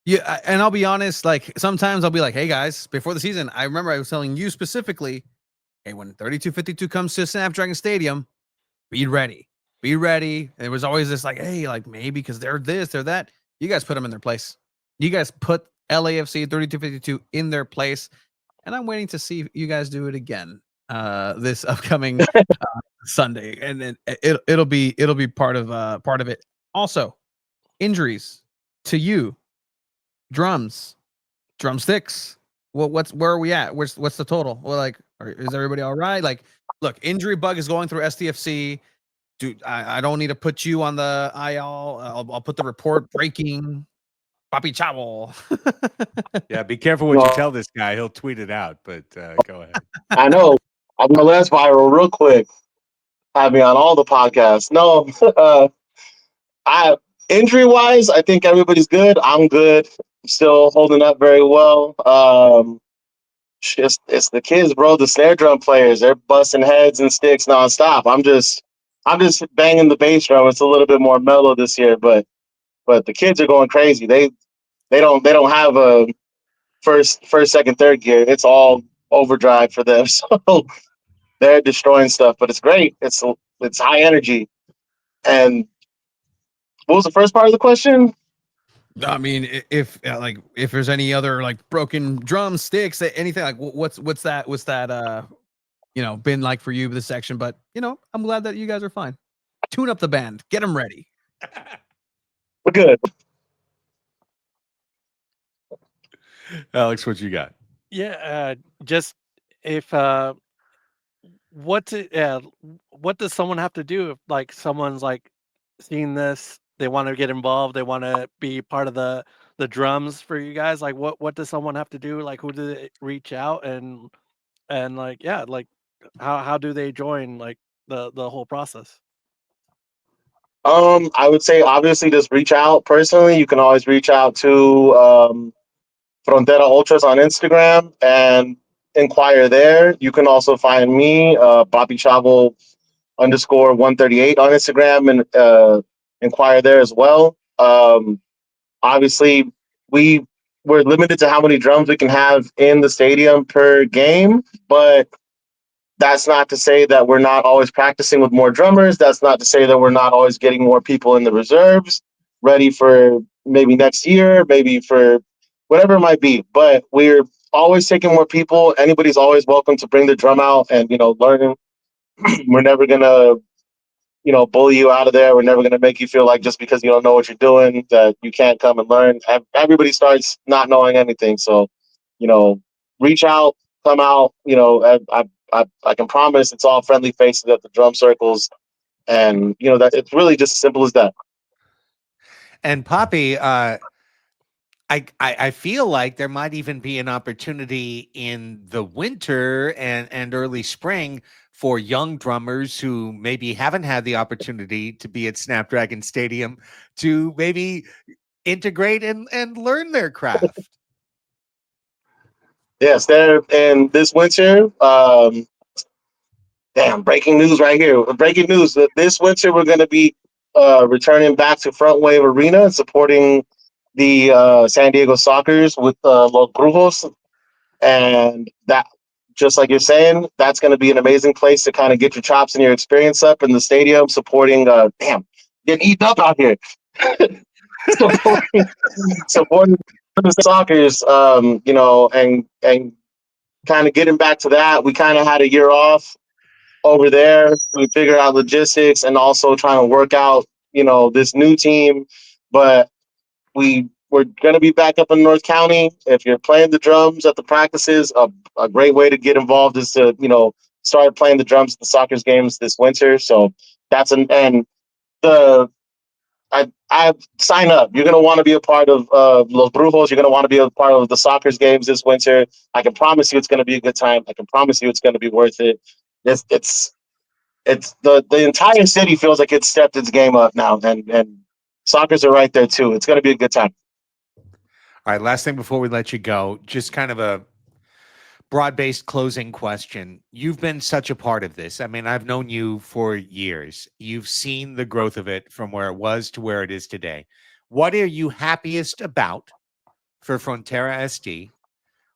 yeah, and I'll be honest, like sometimes I'll be like, hey guys, before the season, I remember I was telling you specifically, hey, when 3252 comes to Snapdragon Stadium, be ready. Be ready. And it was always this like, hey, like maybe because they're this, they're that. You guys put them in their place. You guys put LAFC 3252 in their place. And I'm waiting to see you guys do it again this upcoming Sunday. And then it'll be part of it. Also, injuries to you. Drumsticks. Well, where are we at? What's the total? Well, like, is everybody all right? Like, look, injury bug is going through SDFC. Dude, I don't need to put you on the IL. I'll put the report breaking. Papi Chavo. Yeah, be careful what you tell this guy. He'll tweet it out. But go ahead. I know. I'm gonna last viral real quick. Have me on all the podcasts. No, injury wise, I think everybody's good. I'm good. Still holding up very well. It's the kids, bro. The snare drum players, they're busting heads and sticks nonstop. I'm just banging the bass drum. It's a little bit more mellow this year, but the kids are going crazy. They don't have a first, second, third gear. It's all overdrive for them. So they're destroying stuff, but it's great. It's high energy. And what was the first part of the question? I mean, if there's any other like broken drumsticks, anything like what's that been like for you this section? But I'm glad that you guys are fine. Tune up the band, get them ready. We're good. Alex, what you got? Yeah, just if what does someone have to do if like someone's like seeing this, they want to get involved, they want to be part of the drums for you guys, like what does someone have to do, like who do they reach out, and like like how do they join like the whole process? I would say obviously just reach out personally. You can always reach out to Frontera Ultras on Instagram and inquire there. You can also find me, Bobby Chavo _138 on Instagram, and inquire there as well. Obviously, we're limited to how many drums we can have in the stadium per game, but that's not to say that we're not always practicing with more drummers. That's not to say that we're not always getting more people in the reserves, ready for maybe next year, maybe for whatever it might be. But we're always taking more people. Anybody's always welcome to bring the drum out and, learn. We're never going to, bully you out of there. We're never going to make you feel like just because you don't know what you're doing that you can't come and learn. Everybody starts not knowing anything. So, reach out, come out. I can promise it's all friendly faces at the drum circles, and that it's really just as simple as that. And Poppy, I feel like there might even be an opportunity in the winter and early spring for young drummers who maybe haven't had the opportunity to be at Snapdragon Stadium to maybe integrate and learn their craft. Yes, there and this winter. Breaking news right here. Breaking news. This winter we're going to be returning back to Front Wave Arena and supporting the San Diego Soccers with Los Brujos, and just like you're saying, that's going to be an amazing place to kind of get your chops and your experience up in the stadium, supporting. Getting eaten up out here. supporting the Sockers, and kind of getting back to that. We kind of had a year off over there. We figured out logistics and also trying to work out, this new team. But we're going to be back up in North County. If you're playing the drums at the practices, a great way to get involved is to, start playing the drums at the Sockers games this winter. So that's and the I sign up. You're going to want to be a part of Los Brujos. You're going to want to be a part of the Sockers games this winter. I can promise you it's going to be a good time. I can promise you it's going to be worth it. It's the entire city feels like it's stepped its game up now, and Sockers are right there too. It's going to be a good time. All right, last thing before we let you go, just kind of a broad-based closing question. You've been such a part of this. I mean, I've known you for years. You've seen the growth of it from where it was to where it is today. What are you happiest about for Frontera SD?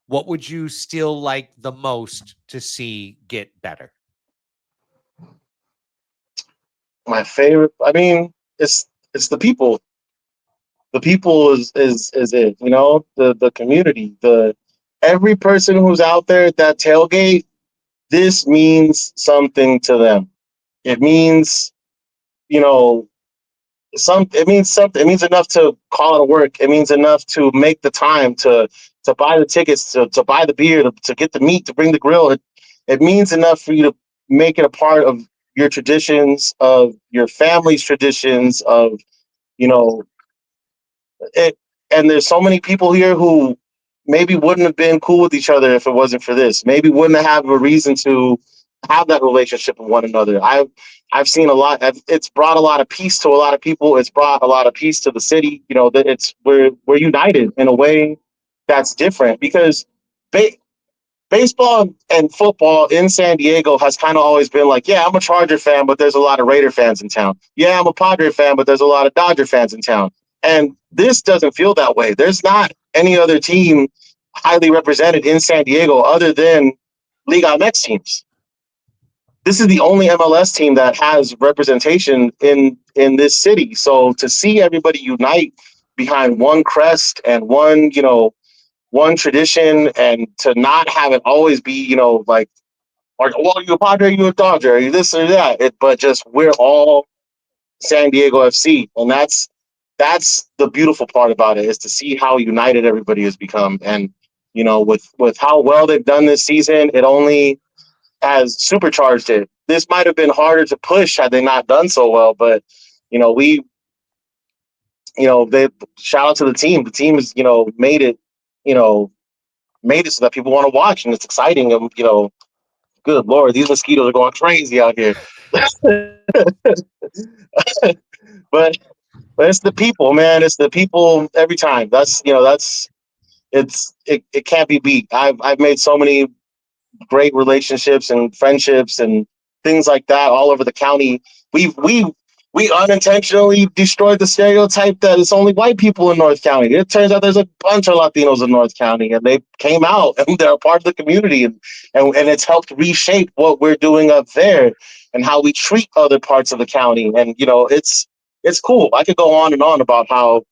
What would you still like the most to see get better? My favorite, I mean, it's the people. The people is it, the community, every person who's out there at that tailgate. This means something to them. It means, it means something. It means enough to call it a work. It means enough to make the time to buy the tickets, to buy the beer, to get the meat, to bring the grill. It means enough for you to make it a part of your traditions, of your family's traditions, of, it. And there's so many people here who maybe wouldn't have been cool with each other if it wasn't for this. Maybe wouldn't have a reason to have that relationship with one another. I've seen a lot. It's brought a lot of peace to a lot of people. It's brought a lot of peace to the city. We're united in a way that's different, because baseball and football in San Diego has kind of always been like, yeah, I'm a Charger fan, but there's a lot of Raider fans in town. Yeah, I'm a Padre fan, but there's a lot of Dodger fans in town. And this doesn't feel that way. There's not any other team highly represented in San Diego other than Liga MX teams. This is the only MLS team that has representation in this city. So to see everybody unite behind one crest and one tradition, and to not have it always be, like, well, you a Padre, you a Dodger, you this or that. But just, we're all San Diego FC, and that's the beautiful part about it, is to see how united everybody has become. And with how well they've done this season, it only has supercharged it. This might have been harder to push had they not done so well, but they shout out to the team. The team has made it so that people want to watch, and it's exciting. And good Lord, these mosquitoes are going crazy out here. but it's the people, man. It's the people every time. It can't be beat. I've made so many great relationships and friendships and things like that all over the county. We unintentionally destroyed the stereotype that it's only white people in North County. It turns out there's a bunch of Latinos in North County, and they came out and they're a part of the community, and it's helped reshape what we're doing up there and how we treat other parts of the county. And it's cool. I could go on and on about how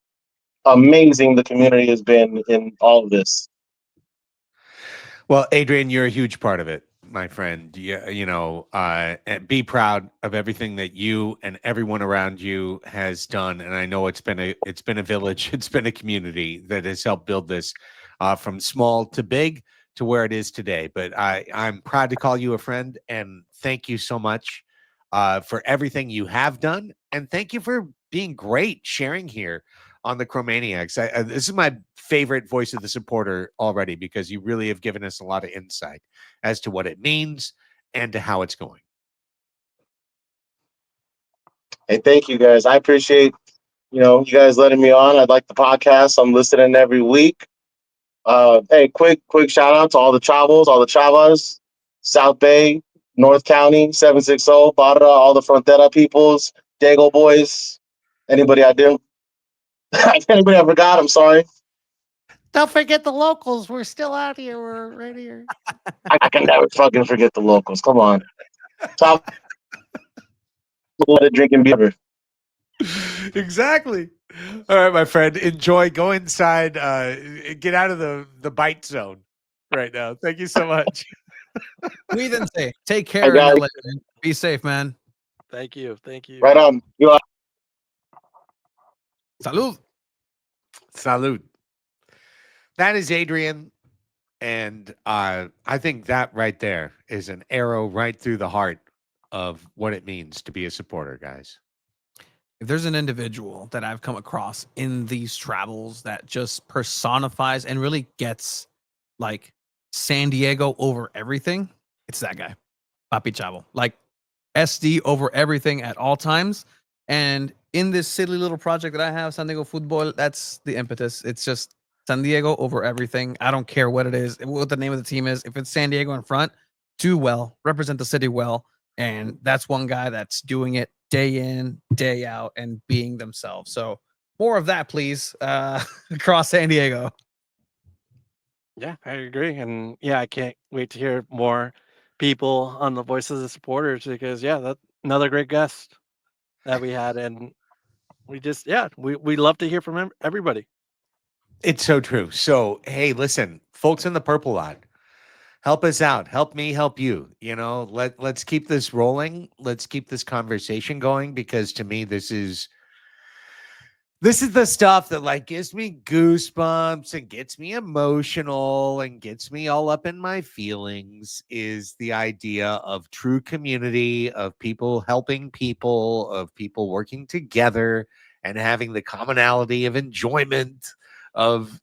amazing the community has been in all of this. Well, Adrian, you're a huge part of it, my friend. And be proud of everything that you and everyone around you has done. And I know it's been a village, it's been a community that has helped build this from small to big to where it is today. But I'm proud to call you a friend, and thank you so much for everything you have done, and thank you for being great sharing here on the Chromaniacs. This is my favorite voice of the supporter already, because you really have given us a lot of insight as to what it means and to how it's going. Hey, thank you guys. I appreciate, you guys letting me on. I like the podcast. I'm listening every week. Hey, quick shout out to all the Chavos, all the Chavas, South Bay, North County, 760, Barra, all the Frontera peoples, Dago boys. Anybody I forgot, I'm sorry. Don't forget the locals. We're still out here. We're right here. I can never fucking forget the locals. Come on. Top drinking beer. Exactly. All right, my friend. Enjoy. Go inside. Get out of the bite zone right now. Thank you so much. We then say, take I care in got LA. Man. Be safe, man. Thank you. Thank you. right on. You Salud. Salute. That is Adrian. And I think that right there is an arrow right through the heart of what it means to be a supporter, guys. If there's an individual that I've come across in these travels that just personifies and really gets like San Diego over everything, it's that guy, Papi Chavo. Like SD over everything at all times. And in this silly little project that I have, SanDiego.Futbol, that's the impetus. It's just San Diego over everything. I don't care what it is, what the name of the team is. If it's San Diego in front, do well, represent the city well. And that's one guy that's doing it day in, day out, and being themselves. So more of that, please, across San Diego. Yeah, I agree. And yeah, I can't wait to hear more people on the Voices of Supporters because that's another great guest that we had. And we love to hear from everybody. It's so true. So, hey, listen, folks in the purple lot, help us out. Help me help you. Let's keep this rolling. Let's keep this conversation going because to me, this is the stuff that like gives me goosebumps and gets me emotional and gets me all up in my feelings is the idea of true community, of people helping people, of people working together and having the commonality of enjoyment of,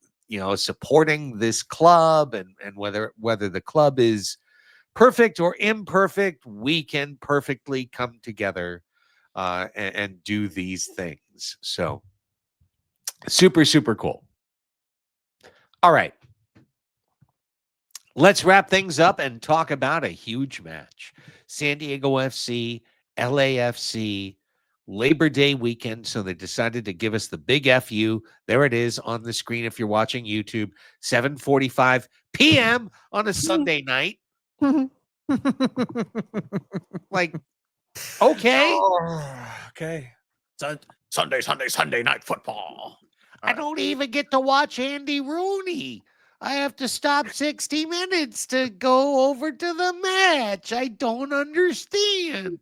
supporting this club and whether the club is perfect or imperfect, we can perfectly come together and do these things. So super, super cool. All right. Let's wrap things up and talk about a huge match. San Diego FC, LAFC, Labor Day weekend. So they decided to give us the big FU. There it is on the screen if you're watching YouTube. 7:45 p.m. on a Sunday night. Like, okay. Okay. Sunday night football. I don't even get to watch Andy Rooney. I have to stop 60 minutes to go over to the match. I don't understand.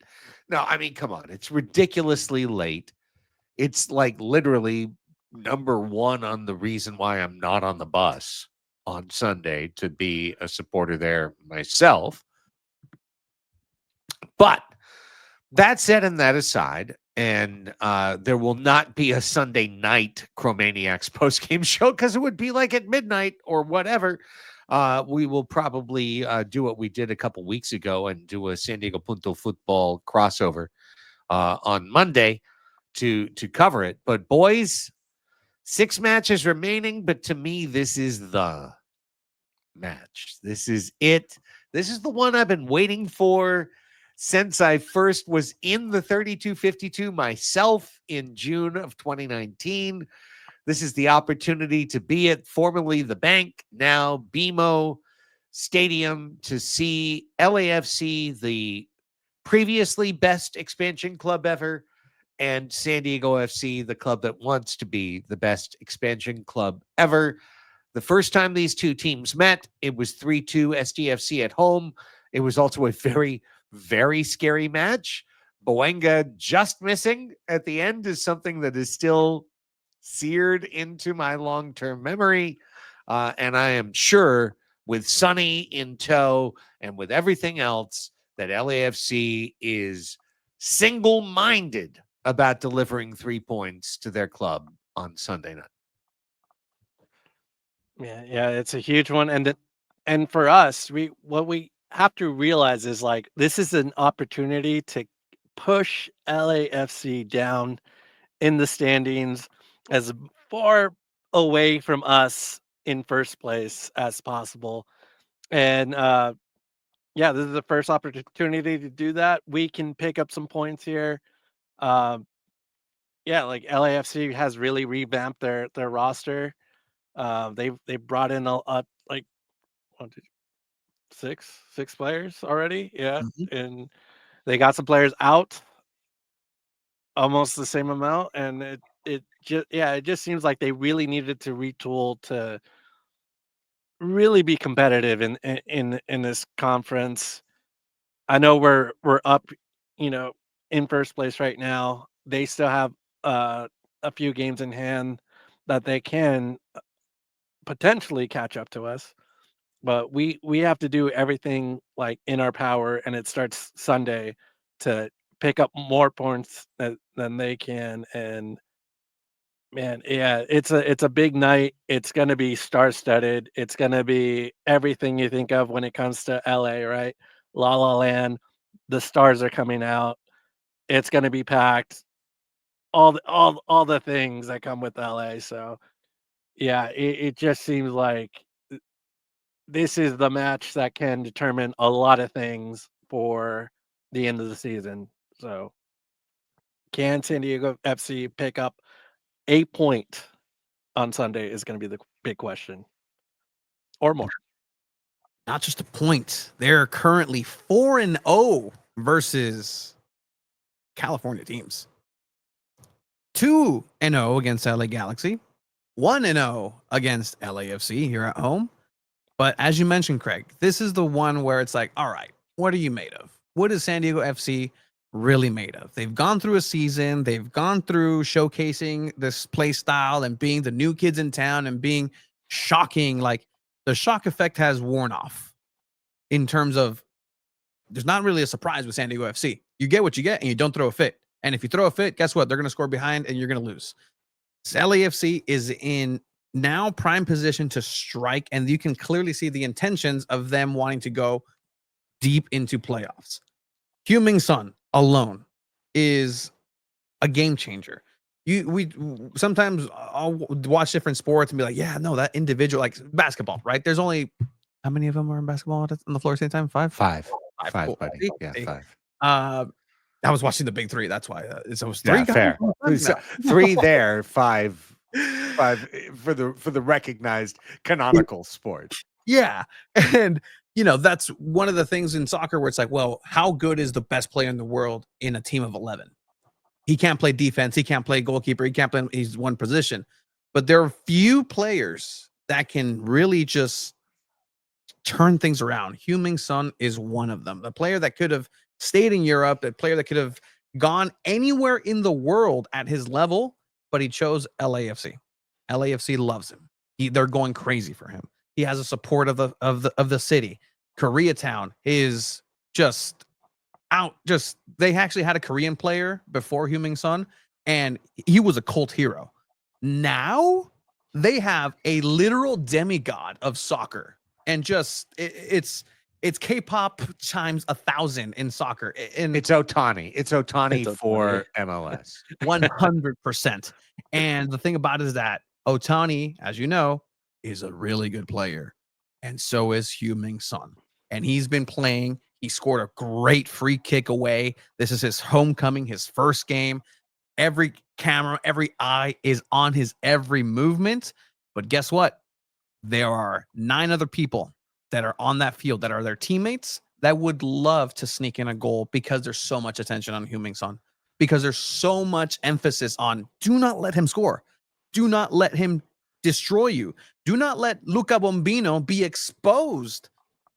No, I mean, come on. It's ridiculously late. It's like literally number one on the reason why I'm not on the bus on Sunday to be a supporter there myself. But that said and that aside, and there will not be a Sunday night Chromaniacs postgame show because it would be like at midnight or whatever. We will probably do what we did a couple weeks ago and do a SanDiego.Futbol crossover on Monday to cover it. But boys, 6 matches remaining. But to me, this is the match. This is it. This is the one I've been waiting for since I first was in the 3252 myself in June of 2019. This is the opportunity to be at formerly the Bank, now BMO Stadium, to see LAFC, the previously best expansion club ever, and San Diego FC, the club that wants to be the best expansion club ever. The first time these two teams met, it was 3-2 SDFC at home. It was also a very, very scary match. Boenga just missing at the end is something that is still seared into my long-term memory. And I am sure with Sonny in tow and with everything else that LAFC is single-minded about delivering 3 points to their club on Sunday night. Yeah, it's a huge one. And for us, what we have to realize is like this is an opportunity to push LAFC down in the standings as far away from us in first place as possible. And this is the first opportunity to do that. We can pick up some points here. Like LAFC has really revamped their roster. They brought in a like one, two, six players already. Yeah, Mhm. and they got some players out, almost the same amount, and it just seems like they really needed to retool to really be competitive in this conference. I know we're up, you know, in first place right now. They still have a few games in hand that they can potentially catch up to us, but we have to do everything like in our power, and it starts Sunday to pick up more points than they can. And man, yeah, it's a big night. It's gonna be star-studded. It's gonna be everything you think of when it comes to LA, right? La La Land. The stars are coming out. It's gonna be packed. All the things that come with LA. So yeah, it just seems like this is the match that can determine a lot of things for the end of the season. So can San Diego FC pick up a point on Sunday is going to be the big question, or more. Not just a point. They're currently 4-0 versus California teams. 2-0 against LA Galaxy. 1-0 against LAFC here at home. But as you mentioned, Craig, this is the one where it's like, all right, what are you made of? What is San Diego FC really made of? They've gone through a season. They've gone through showcasing this play style and being the new kids in town and being shocking. Like the shock effect has worn off in terms of there's not really a surprise with San Diego FC. You get what you get and you don't throw a fit. And if you throw a fit, guess what? They're going to score behind and you're going to lose. LAFC is in now prime position to strike, and you can clearly see the intentions of them wanting to go deep into playoffs. Heung-min Son alone is a game changer. We sometimes I'll watch different sports and be like, yeah, no, that individual, like basketball, right? There's only how many of them are in basketball on the floor at the same time? Five, Five, cool. buddy. Yeah, See? 5. I was watching the big three. That's why. So it was Yeah, 3 guys. fair. No. 3 there, 5 for the recognized canonical sport. Yeah. And, that's one of the things in soccer where it's like, well, how good is the best player in the world in a team of 11? He can't play defense. He can't play goalkeeper. He can't play, he's one position. But there are few players that can really just turn things around. Heung-min Son is one of them. The player that could have stayed in Europe, a player that could have gone anywhere in the world at his level, but he chose LAFC. LAFC loves him. They're going crazy for him. He has a support of the city. Koreatown is just out. They actually had a Korean player before Heung-min Son, and he was a cult hero. Now they have a literal demigod of soccer, and it's K-pop times 1,000 in soccer. And It's Otani. It's Otani for MLS. 100%. And the thing about it is that Otani, as you know, is a really good player. And so is Heung-min Son. And he's been playing. He scored a great free kick away. This is his homecoming, his first game. Every camera, every eye is on his every movement. But guess what? There are 9 other people that are on that field that are their teammates that would love to sneak in a goal because there's so much attention on Heung-min Son, because there's so much emphasis on do not let him score. Do not let him destroy you. Do not let Luca Bombino be exposed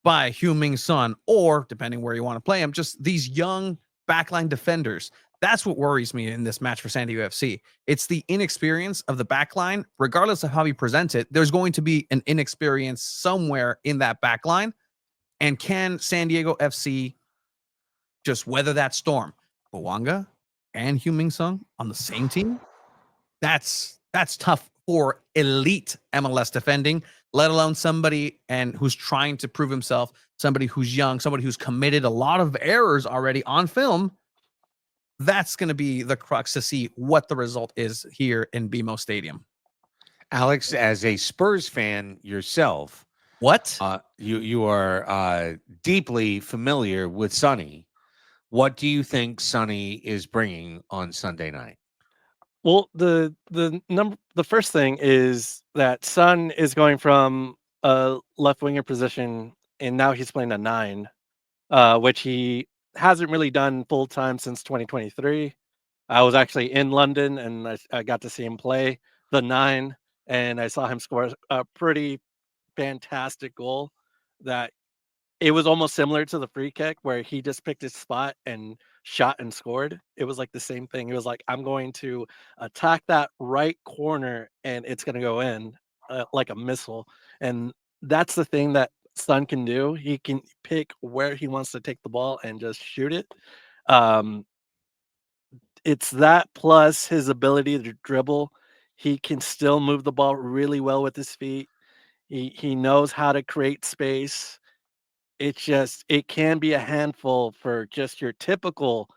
by Heung-min Son, or depending where you want to play him, just these young backline defenders. That's what worries me in this match for San Diego FC. It's the inexperience of the backline. Regardless of how you present it, there's going to be an inexperience somewhere in that backline. And can San Diego FC just weather that storm? Bouanga and Heung-min Son on the same team? That's tough for elite MLS defending, let alone somebody who's trying to prove himself, somebody who's young, somebody who's committed a lot of errors already on film. That's going to be the crux to see what the result is here in BMO Stadium. Alex, as a Spurs fan yourself, what you are deeply familiar with Sonny. What do you think Sonny is bringing on Sunday night? Well, the first thing is that Son is going from a left winger position, and now he's playing a 9, which he hasn't really done full time since 2023. I was actually in London, and I got to see him play the 9, and I saw him score a pretty fantastic goal that it was almost similar to the free kick where he just picked his spot and shot and scored. It was like the same thing. It was like, I'm going to attack that right corner and it's going to go in like a missile. And that's the thing that Son can do. He can pick where he wants to take the ball and just shoot it. Um, it's that plus his ability to dribble. He can still move the ball really well with his feet. He knows how to create space. It can be a handful for just your typical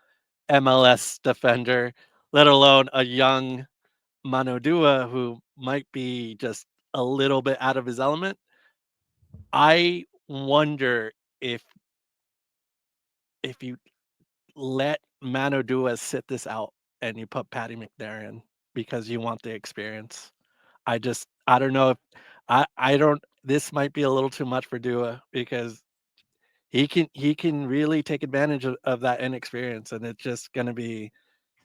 MLS defender, let alone a young Manodua who might be just a little bit out of his element. I wonder if you let Manodua sit this out and you put Patty McNair in because you want the experience. I don't know if I don't this might be a little too much for Dua because he can really take advantage of that inexperience, and it's just gonna be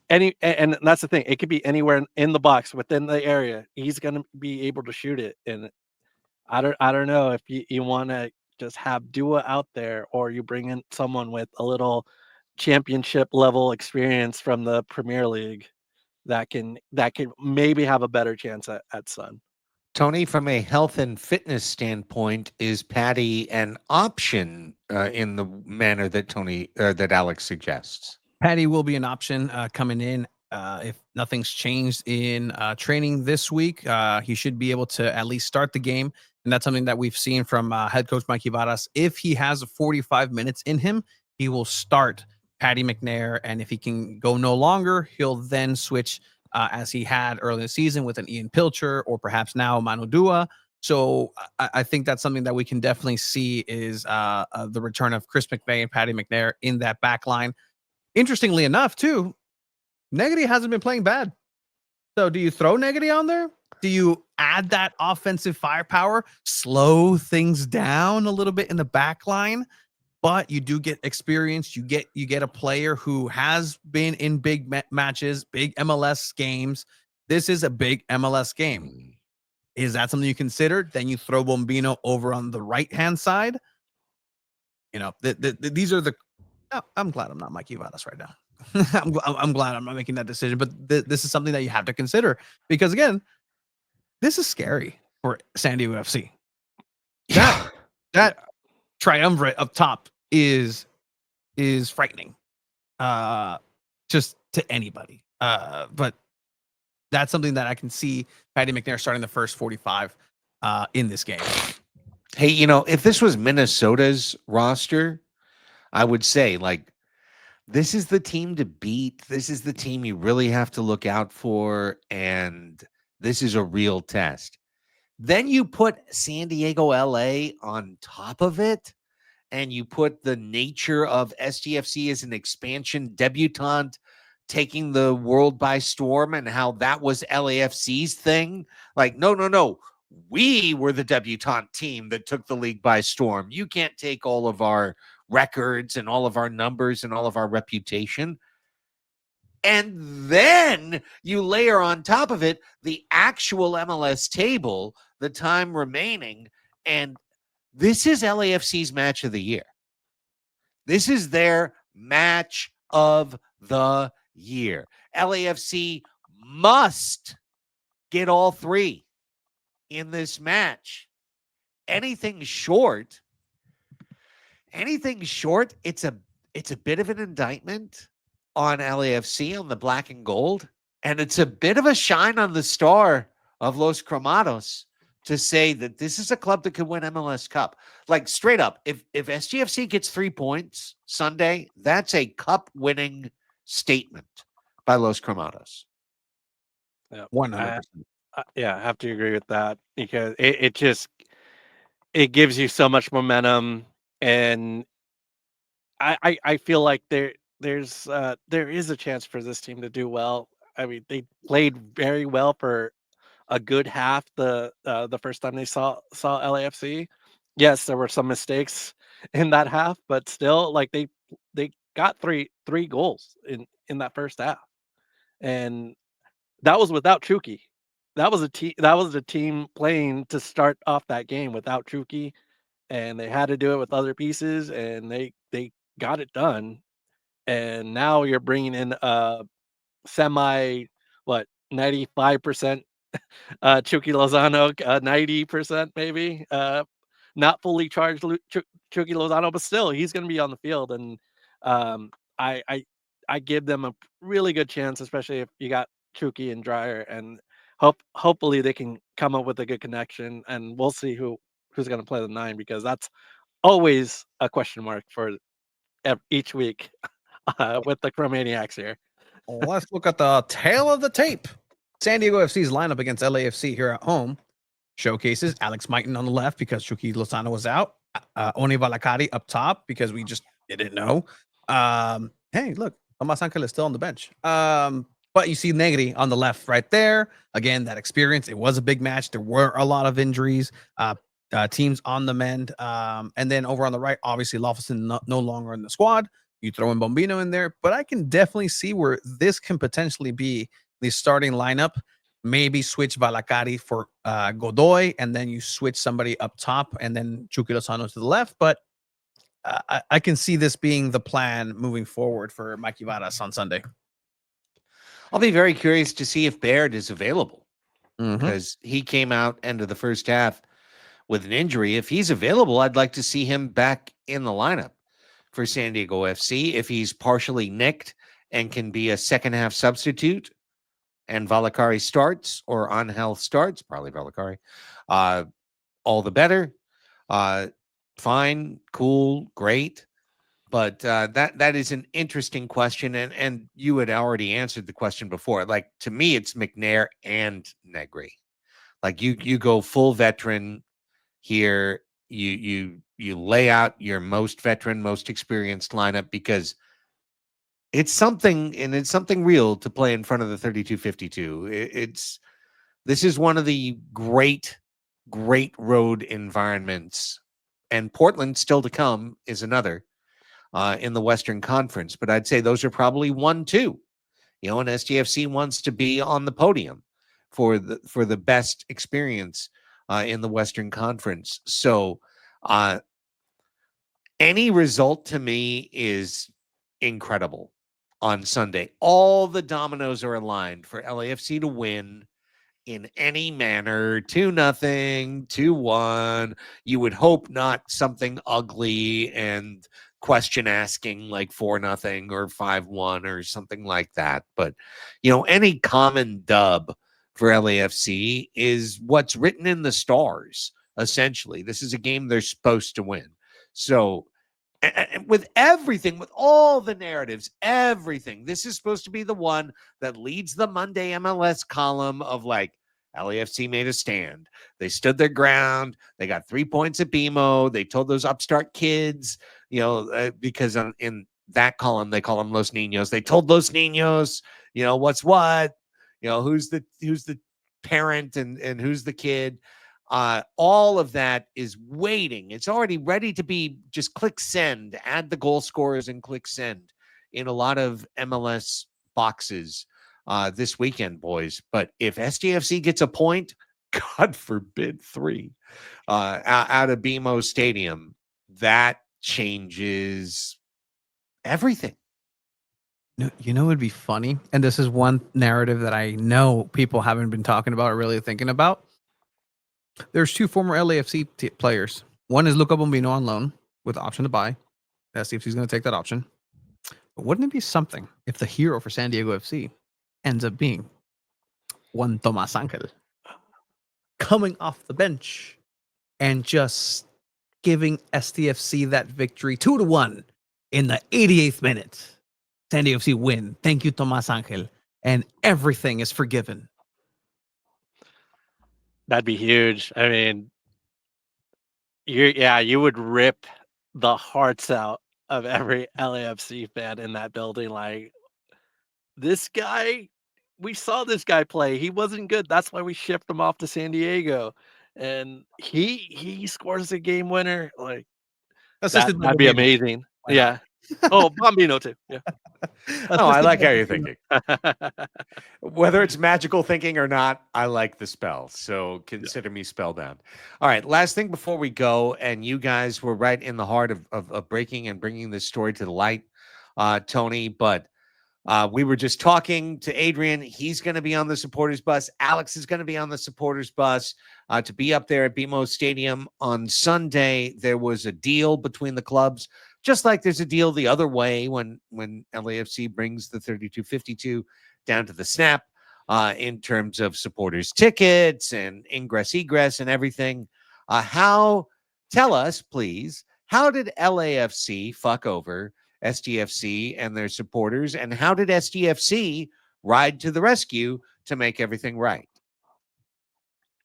and that's the thing. It could be anywhere in the box within the area. He's gonna be able to shoot it, and I don't know if you wanna just have Dua out there or you bring in someone with a little championship level experience from the Premier League that can maybe have a better chance at Sun. Tony, from a health and fitness standpoint, is Patty an option in the manner that that Alex suggests? Patty will be an option coming in. If nothing's changed in training this week, he should be able to at least start the game. And that's something that we've seen from head coach Mikey Varas. If he has 45 minutes in him, he will start Patty McNair. And if he can go no longer, he'll then switch as he had early in the season with an Ian Pilcher or perhaps now Manu Dua. So I think that's something that we can definitely see is the return of Chris McVay and Patty McNair in that back line. Interestingly enough, too, Negri hasn't been playing bad. So do you throw Negri on there? Do you add that offensive firepower, slow things down a little bit in the back line? But you do get experience. You get a player who has been in big matches, big MLS games. This is a big MLS game. Is that something you consider? Then you throw Bombino over on the right-hand side. You know, these are the. Oh, I'm glad I'm not Mikey Vadas right now. I'm glad I'm not making that decision. But this is something that you have to consider because again, this is scary for SanDiego.FC. That triumvirate up top is frightening, just to anybody. But that's something that I can see Patty McNair starting the first 45 in this game. Hey, if this was Minnesota's roster, I would say, like, this is the team to beat. This is the team you really have to look out for, and this is a real test. Then you put San Diego, LA on top of it, and you put the nature of SDFC as an expansion debutante taking the world by storm and how that was LAFC's thing. Like, no. We were the debutante team that took the league by storm. You can't take all of our records and all of our numbers and all of our reputation. And then you layer on top of it the actual MLS table, the time remaining, and this is LAFC's match of the year. This is their match of the year. LAFC must get all three in this match. Anything short, it's a bit of an indictment on LAFC, on the black and gold, and it's a bit of a shine on the star of Los Cromados to say that this is a club that could win MLS Cup. Like, straight up, if SGFC gets 3 points Sunday, that's a cup winning statement by Los Cromados. Yeah, 100%. I have to agree with that because it gives you so much momentum, and I feel like there is a chance for this team to do well. I mean, they played very well for a good half the first time they saw LAFC. Yes, there were some mistakes in that half, but still, like they got three goals in that first half, and that was without Chuky. That was a team. That was the team playing to start off that game without Chuky, and they had to do it with other pieces, and they got it done. And now you're bringing in semi what 95% Chuky Lozano, 90% maybe, not fully charged Chuky Lozano, but still he's going to be on the field, and um, I, I I give them a really good chance, especially if you got Chuky and Dryer, and hopefully they can come up with a good connection, and we'll see who's going to play the 9, because that's always a question mark for each week with the Chromaniacs here. Let's look at the tail of the tape. San Diego FC's lineup against LAFC here at home showcases Alex Mighton on the left because Chuky Lozano was out. Oni Valakari up top because we just didn't know. Hey, look, Tomas Angel is still on the bench. But you see Negri on the left right there. Again, that experience. It was a big match. There were a lot of injuries. Teams on the mend. And then over on the right, obviously, Loffelson no longer in the squad. You throw in Bombino in there. But I can definitely see where this can potentially be the starting lineup. Maybe switch Valakari for Godoy, and then you switch somebody up top, and then Chuky Lozano to the left. But I can see this being the plan moving forward for Mikey Varas on Sunday. I'll be very curious to see if Baird is available, Mhm. because he came out end of the first half with an injury. If he's available, I'd like to see him back in the lineup for San Diego FC. If he's partially nicked and can be a second half substitute, and Valakari starts, or Angel starts, probably Valakari, all the better. Fine, cool, great. But that is an interesting question, and you had already answered the question before. Like, to me, it's McNair and Negri. Like, you go full veteran here. You lay out your most veteran, most experienced lineup, because it's something, and it's something real to play in front of the 3252. This is one of the great road environments, and Portland still to come is another in the Western Conference. But I'd say those are probably 1-2. And SDFC wants to be on the podium for the best experience in the Western Conference. So any result to me is incredible on Sunday. All the dominoes are aligned for LAFC to win in any manner. 2-0, 2-1. You would hope not something ugly and question asking like 4-0 or 5-1 or something like that. But any common dub for LAFC is what's written in the stars. Essentially, this is a game they're supposed to win. So, and with everything, with all the narratives, everything, this is supposed to be the one that leads the Monday MLS column of like, LAFC made a stand. They stood their ground. They got 3 points at BMO. They told those upstart kids, because in that column, they call them Los Niños. They told Los Niños, what's what, who's the parent and who's the kid. All of that is waiting. It's already ready to be just click send, add the goal scorers and click send in a lot of MLS boxes this weekend, boys. But if SDFC gets a point, God forbid 3 out of BMO Stadium, that changes everything. You know, it'd be funny. And this is one narrative that I know people haven't been talking about or really thinking about. There's 2 former LAFC players. One is Luca Bombino on loan with the option to buy. SDFC is going to take that option. But wouldn't it be something if the hero for San Diego FC ends up being one Tomas Angel coming off the bench and just giving SDFC that victory 2-1 in the 88th minute? San Diego FC win. Thank you, Tomas Angel. And everything is forgiven. That'd be huge. I mean, you would rip the hearts out of every LAFC fan in that building. Like, this guy we saw this guy play. He wasn't good. That's why we shipped him off to San Diego, and he scores a game winner. Like Assisted by that'd be Bambino. amazing. Why not? Yeah. Oh, Bambino too. Yeah. Oh, I Assisted like by how you're Bambino. thinking. Whether it's magical thinking or not, I like the spell. So consider me spellbound. All right. Last thing before we go, and you guys were right in the heart of breaking and bringing this story to the light, Tony. But we were just talking to Adrian. He's going to be on the supporters bus. Alex is going to be on the supporters bus to be up there at BMO Stadium on Sunday. There was a deal between the clubs, just like there's a deal the other way when LAFC brings the 3252 down to the snap in terms of supporters tickets and ingress egress and everything. Tell us, please, how did LAFC fuck over SDFC and their supporters, and how did SDFC ride to the rescue to make everything right?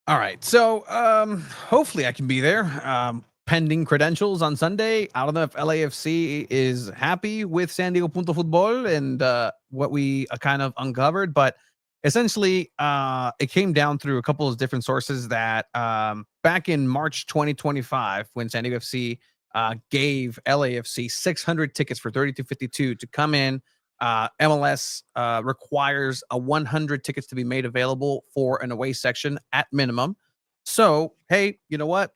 All right. So hopefully I can be there. Pending credentials on Sunday. I don't know if LAFC is happy with SanDiego.Futbol and what we kind of uncovered, but essentially it came down through a couple of different sources that back in March 2025, when SanDiego FC gave LAFC 600 tickets for 3252 to come in, MLS requires 100 tickets to be made available for an away section at minimum. So, hey, you know what?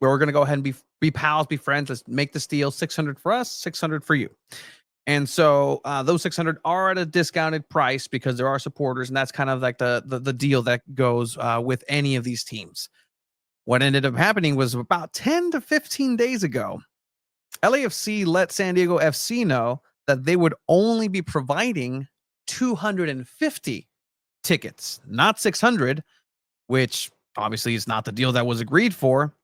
We're going to go ahead and be pals, be friends. Let's make this deal. 600 for us, 600 for you. And so those 600 are at a discounted price because there are supporters, and that's kind of like the deal that goes with any of these teams. What ended up happening was about 10 to 15 days ago, LAFC let San Diego FC know that they would only be providing 250 tickets, not 600, which obviously is not the deal that was agreed for.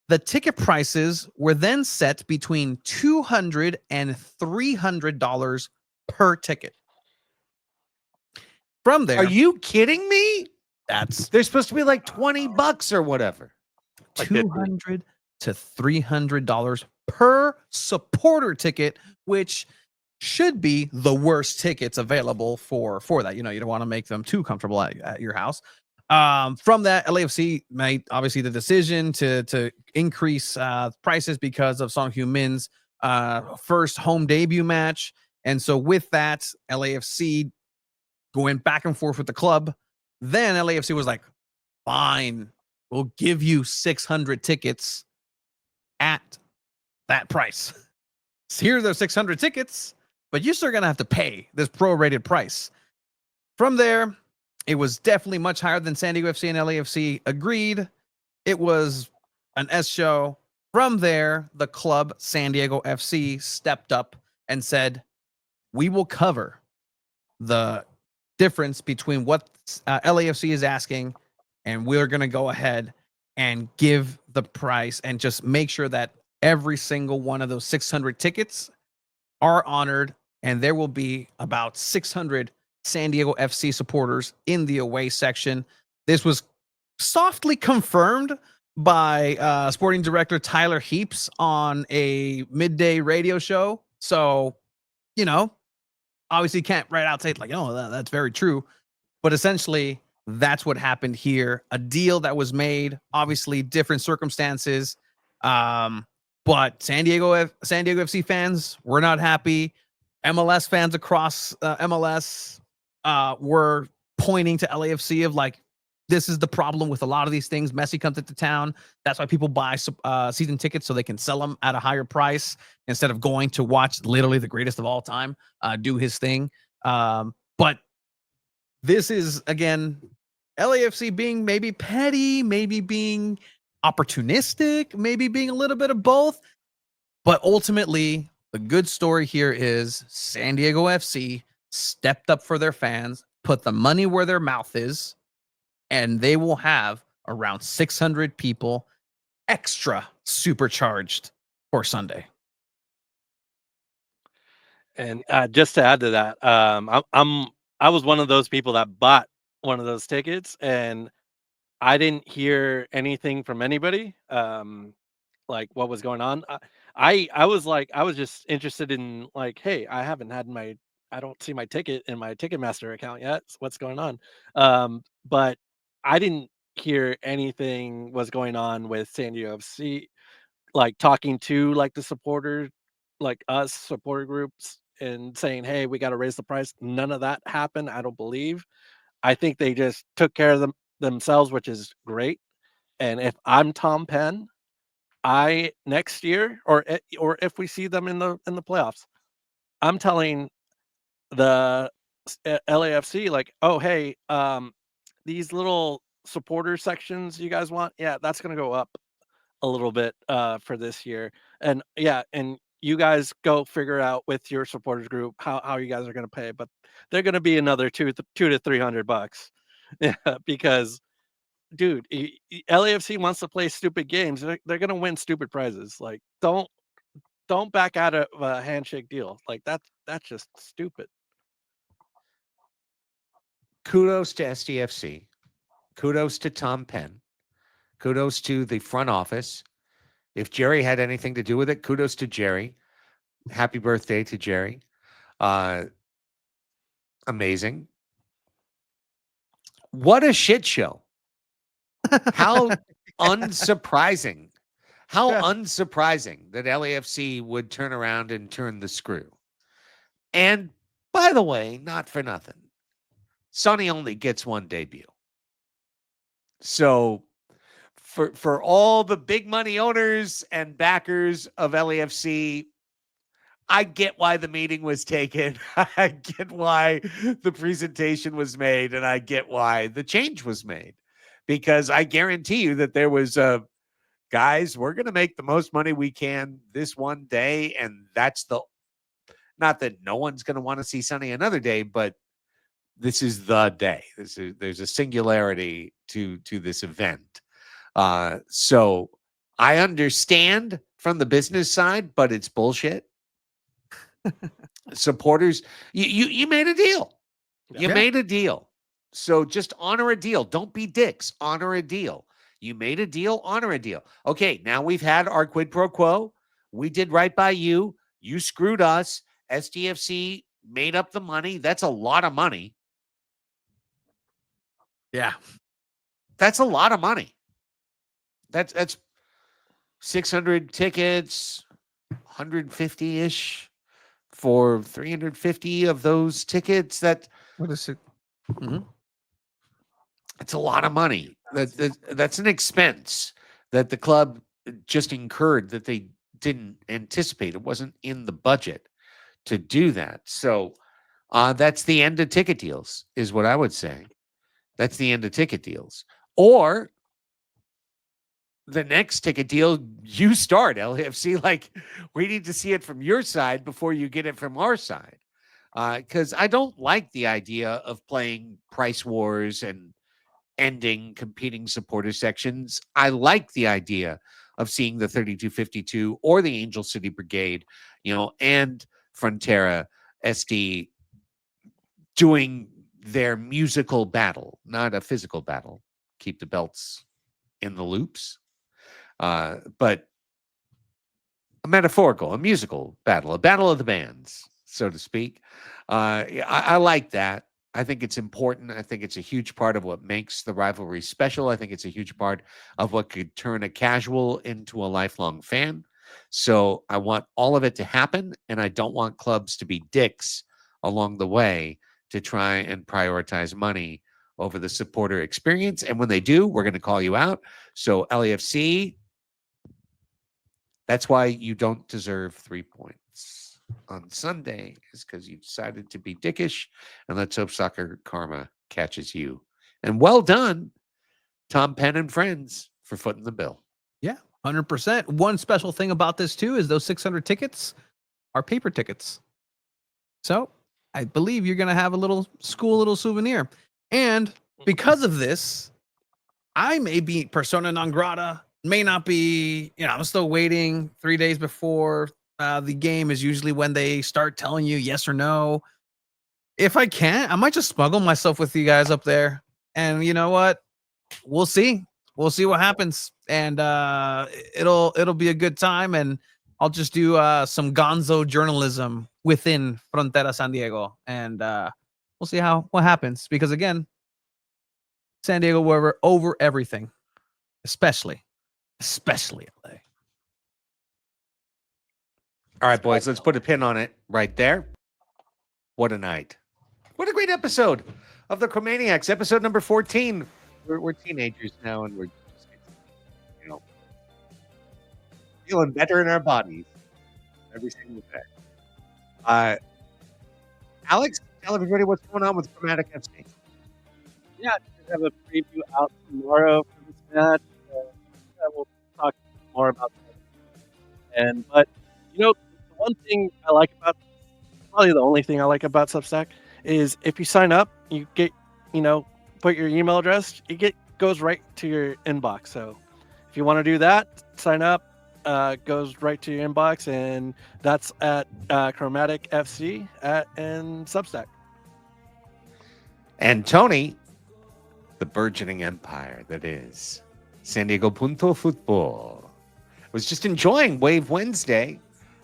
The ticket prices were then set between $200 and $300 per ticket. From there, Are you kidding me? They're supposed to be like $20 or whatever. $200 to $300 per supporter ticket, which should be the worst tickets available for that. You know, you don't want to make them too comfortable at your house. From that, LAFC made obviously the decision to increase prices because of Heung-min's first home debut match. And so with that, LAFC going back and forth with the club, then LAFC was like, fine, we'll give you 600 tickets at that price. So here are those 600 tickets, but you're still going to have to pay this prorated price. From there, it was definitely much higher than San Diego FC and LAFC agreed. It was an S show. From there, the club, San Diego FC, stepped up and said, we will cover the difference between what LAFC is asking, and we're going to go ahead and give the price and just make sure that every single one of those 600 tickets are honored, and there will be about 600 San Diego FC supporters in the away section. This was softly confirmed by sporting director Tyler Heaps on a midday radio show. So, you know, obviously can't right out say like, oh, that's very true. But essentially, that's what happened here. A deal that was made, obviously different circumstances. But San Diego FC fans were not happy. MLS fans across MLS were pointing to LAFC of like, this is the problem with a lot of these things. Messi comes into town. That's why people buy season tickets so they can sell them at a higher price instead of going to watch literally the greatest of all time do his thing. But this is, again, LAFC being maybe petty, maybe being opportunistic, maybe being a little bit of both. But ultimately, the good story here is San Diego FC stepped up for their fans, put the money where their mouth is, and they will have around 600 people extra supercharged for Sunday. And just to add to that, I was one of those people that bought one of those tickets, and I didn't hear anything from anybody, like what was going on. I was just interested in like, hey, I haven't had my I don't see my ticket in my Ticketmaster account yet. What's going on? But I didn't hear anything was going on with San Diego FC, like talking to like the supporters, like us supporter groups, and saying, "Hey, we got to raise the price." None of that happened. I don't believe. I think they just took care of themselves, which is great. And if I'm Tom Penn, I next year, or if we see them in the playoffs, I'm telling the LAFC, like, "Oh, hey, these little supporter sections you guys want, yeah, that's gonna go up a little bit for this year, and yeah, and you guys go figure out with your supporters group how you guys are gonna pay, but they're gonna be another two to $300, yeah, because dude, LAFC wants to play stupid games. They're gonna win stupid prizes. Like, don't back out of a handshake deal. Like that's just stupid. Kudos to SDFC. Kudos to Tom Penn. Kudos to the front office. If Jerry had anything to do with it, kudos to Jerry. Happy birthday to Jerry. Amazing. What a shit show. How unsurprising. How unsurprising that LAFC would turn around and turn the screw. And by the way, not for nothing, Sonny only gets one debut. So for all the big money owners and backers of LAFC, I get why the meeting was taken. I get why the presentation was made, and I get why the change was made. Because I guarantee you that there was guys, we're going to make the most money we can this one day, and that's not that no one's going to want to see Sonny another day, but this is the day. There's a singularity to this event. So I understand from the business side, but it's bullshit. Supporters, you made a deal. You made a deal. So just honor a deal. Don't be dicks. Honor a deal. You made a deal, honor a deal. Okay, now we've had our quid pro quo. We did right by you. You screwed us. SDFC made up the money. That's a lot of money. Yeah. That's a lot of money. That's 600 tickets, 150-ish for 350 of those tickets. What is it? Mm-hmm. It's a lot of money. That's an expense that the club just incurred that they didn't anticipate. It wasn't in the budget to do that. So that's the end of ticket deals, is what I would say. That's the end of ticket deals. Or the next ticket deal, you start, LAFC. Like, we need to see it from your side before you get it from our side. Because I don't like the idea of playing price wars and ending competing supporter sections. I like the idea of seeing the 3252 or the Angel City Brigade, and Frontera SD doing their musical battle, not a physical battle. Keep the belts in the loops. But a metaphorical, a musical battle, a battle of the bands, so to speak. I like that. I think it's important. I think it's a huge part of what makes the rivalry special. I think it's a huge part of what could turn a casual into a lifelong fan. So I want all of it to happen, and I don't want clubs to be dicks along the way to try and prioritize money over the supporter experience. And when they do, we're going to call you out. So LAFC, that's why you don't deserve 3 points on Sunday, is because you decided to be dickish, and let's hope soccer karma catches you. And well done, Tom Penn and friends, for footing the bill. Yeah, 100%. One special thing about this too is those 600 tickets are paper tickets. So I believe you're going to have a little souvenir. And because of this, I may be persona non grata, may not be, I'm still waiting 3 days before the game is usually when they start telling you yes or no. If I can't, I might just smuggle myself with you guys up there. And you know what? We'll see. We'll see what happens. And it'll be a good time. And I'll just do some gonzo journalism within Frontera San Diego, and we'll see what happens. Because again, San Diego over everything, especially LA. All right, boys, let's put a pin on it right there. What a night. What a great episode of the Chromaniacs, episode number 14. We're teenagers now, and we're just, feeling better in our bodies every single day. Alex, tell everybody what's going on with Chromatic FC. Yeah, we have a preview out tomorrow for this match. We'll talk more about that. But the one thing I like about, probably the only thing I like about Substack is if you sign up, you get, put your email address, goes right to your inbox. So if you want to do that, sign up, goes right to your inbox, and that's at Chromatic FC and Substack. And Tony, the burgeoning empire that is SanDiego.Futbol, was just enjoying Wave Wednesday.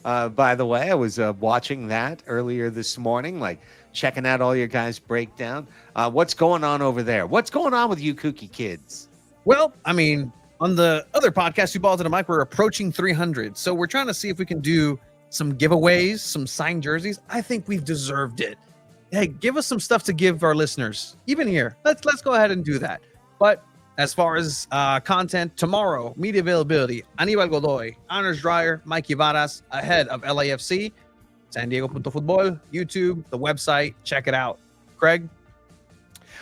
By the way, I was watching that earlier this morning, checking out all your guys' breakdown. What's going on over there? What's going on with you kooky kids? Well, I mean, on the other podcast, Two Balls in a Mic, we're approaching 300. So we're trying to see if we can do some giveaways, some signed jerseys. I think we've deserved it. Hey, give us some stuff to give our listeners, even here. Let's go ahead and do that. But as far as content, tomorrow, media availability, Aníbal Godoy, Anders Dreyer, Mikey Varas, ahead of LAFC, SanDiego.Futbol, YouTube, the website. Check it out. Craig?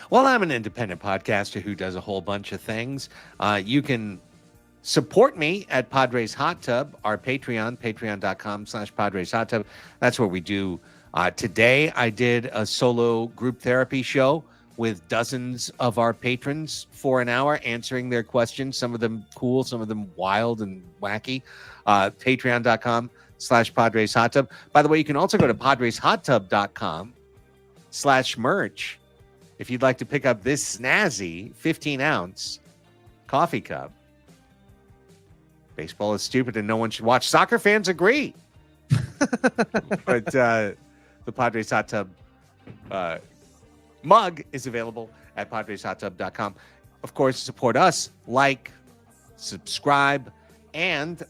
Well, I'm an independent podcaster who does a whole bunch of things. You can support me at Padres Hot Tub, our Patreon, patreon.com/Padres Hot Tub. That's where we do. Today, I did a solo group therapy show with dozens of our patrons for an hour, answering their questions, some of them cool, some of them wild and wacky. Patreon.com/Padres Hot Tub. By the way, you can also go to PadresHotTub.com/merch if you'd like to pick up this snazzy 15-ounce coffee cup. Baseball is stupid and no one should watch. Soccer fans agree. But the Padres Hot Tub mug is available at PadresHotTub.com. Of course, support us, subscribe, and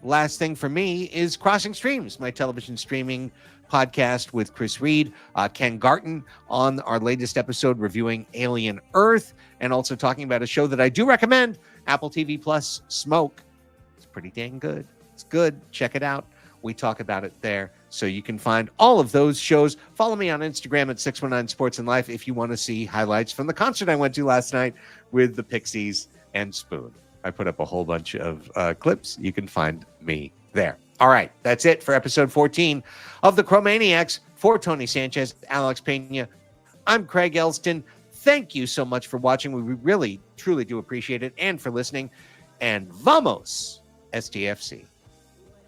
last thing for me is Crossing Streams, my television streaming podcast with Chris Reed, Ken Garton on our latest episode reviewing Alien Earth, and also talking about a show that I do recommend, Apple TV Plus Smoke. It's pretty dang good. It's good. Check it out. We talk about it there. So you can find all of those shows. Follow me on Instagram at 619 Sports and Life if you want to see highlights from the concert I went to last night with the Pixies and Spoon. I put up a whole bunch of clips. You can find me there. All right, that's it for episode 14 of the Chromaniacs. For Tony Sanchez, Alex Pena, I'm Craig Elston. Thank you so much for watching. We really, truly do appreciate it, and for listening. And vamos, SDFC.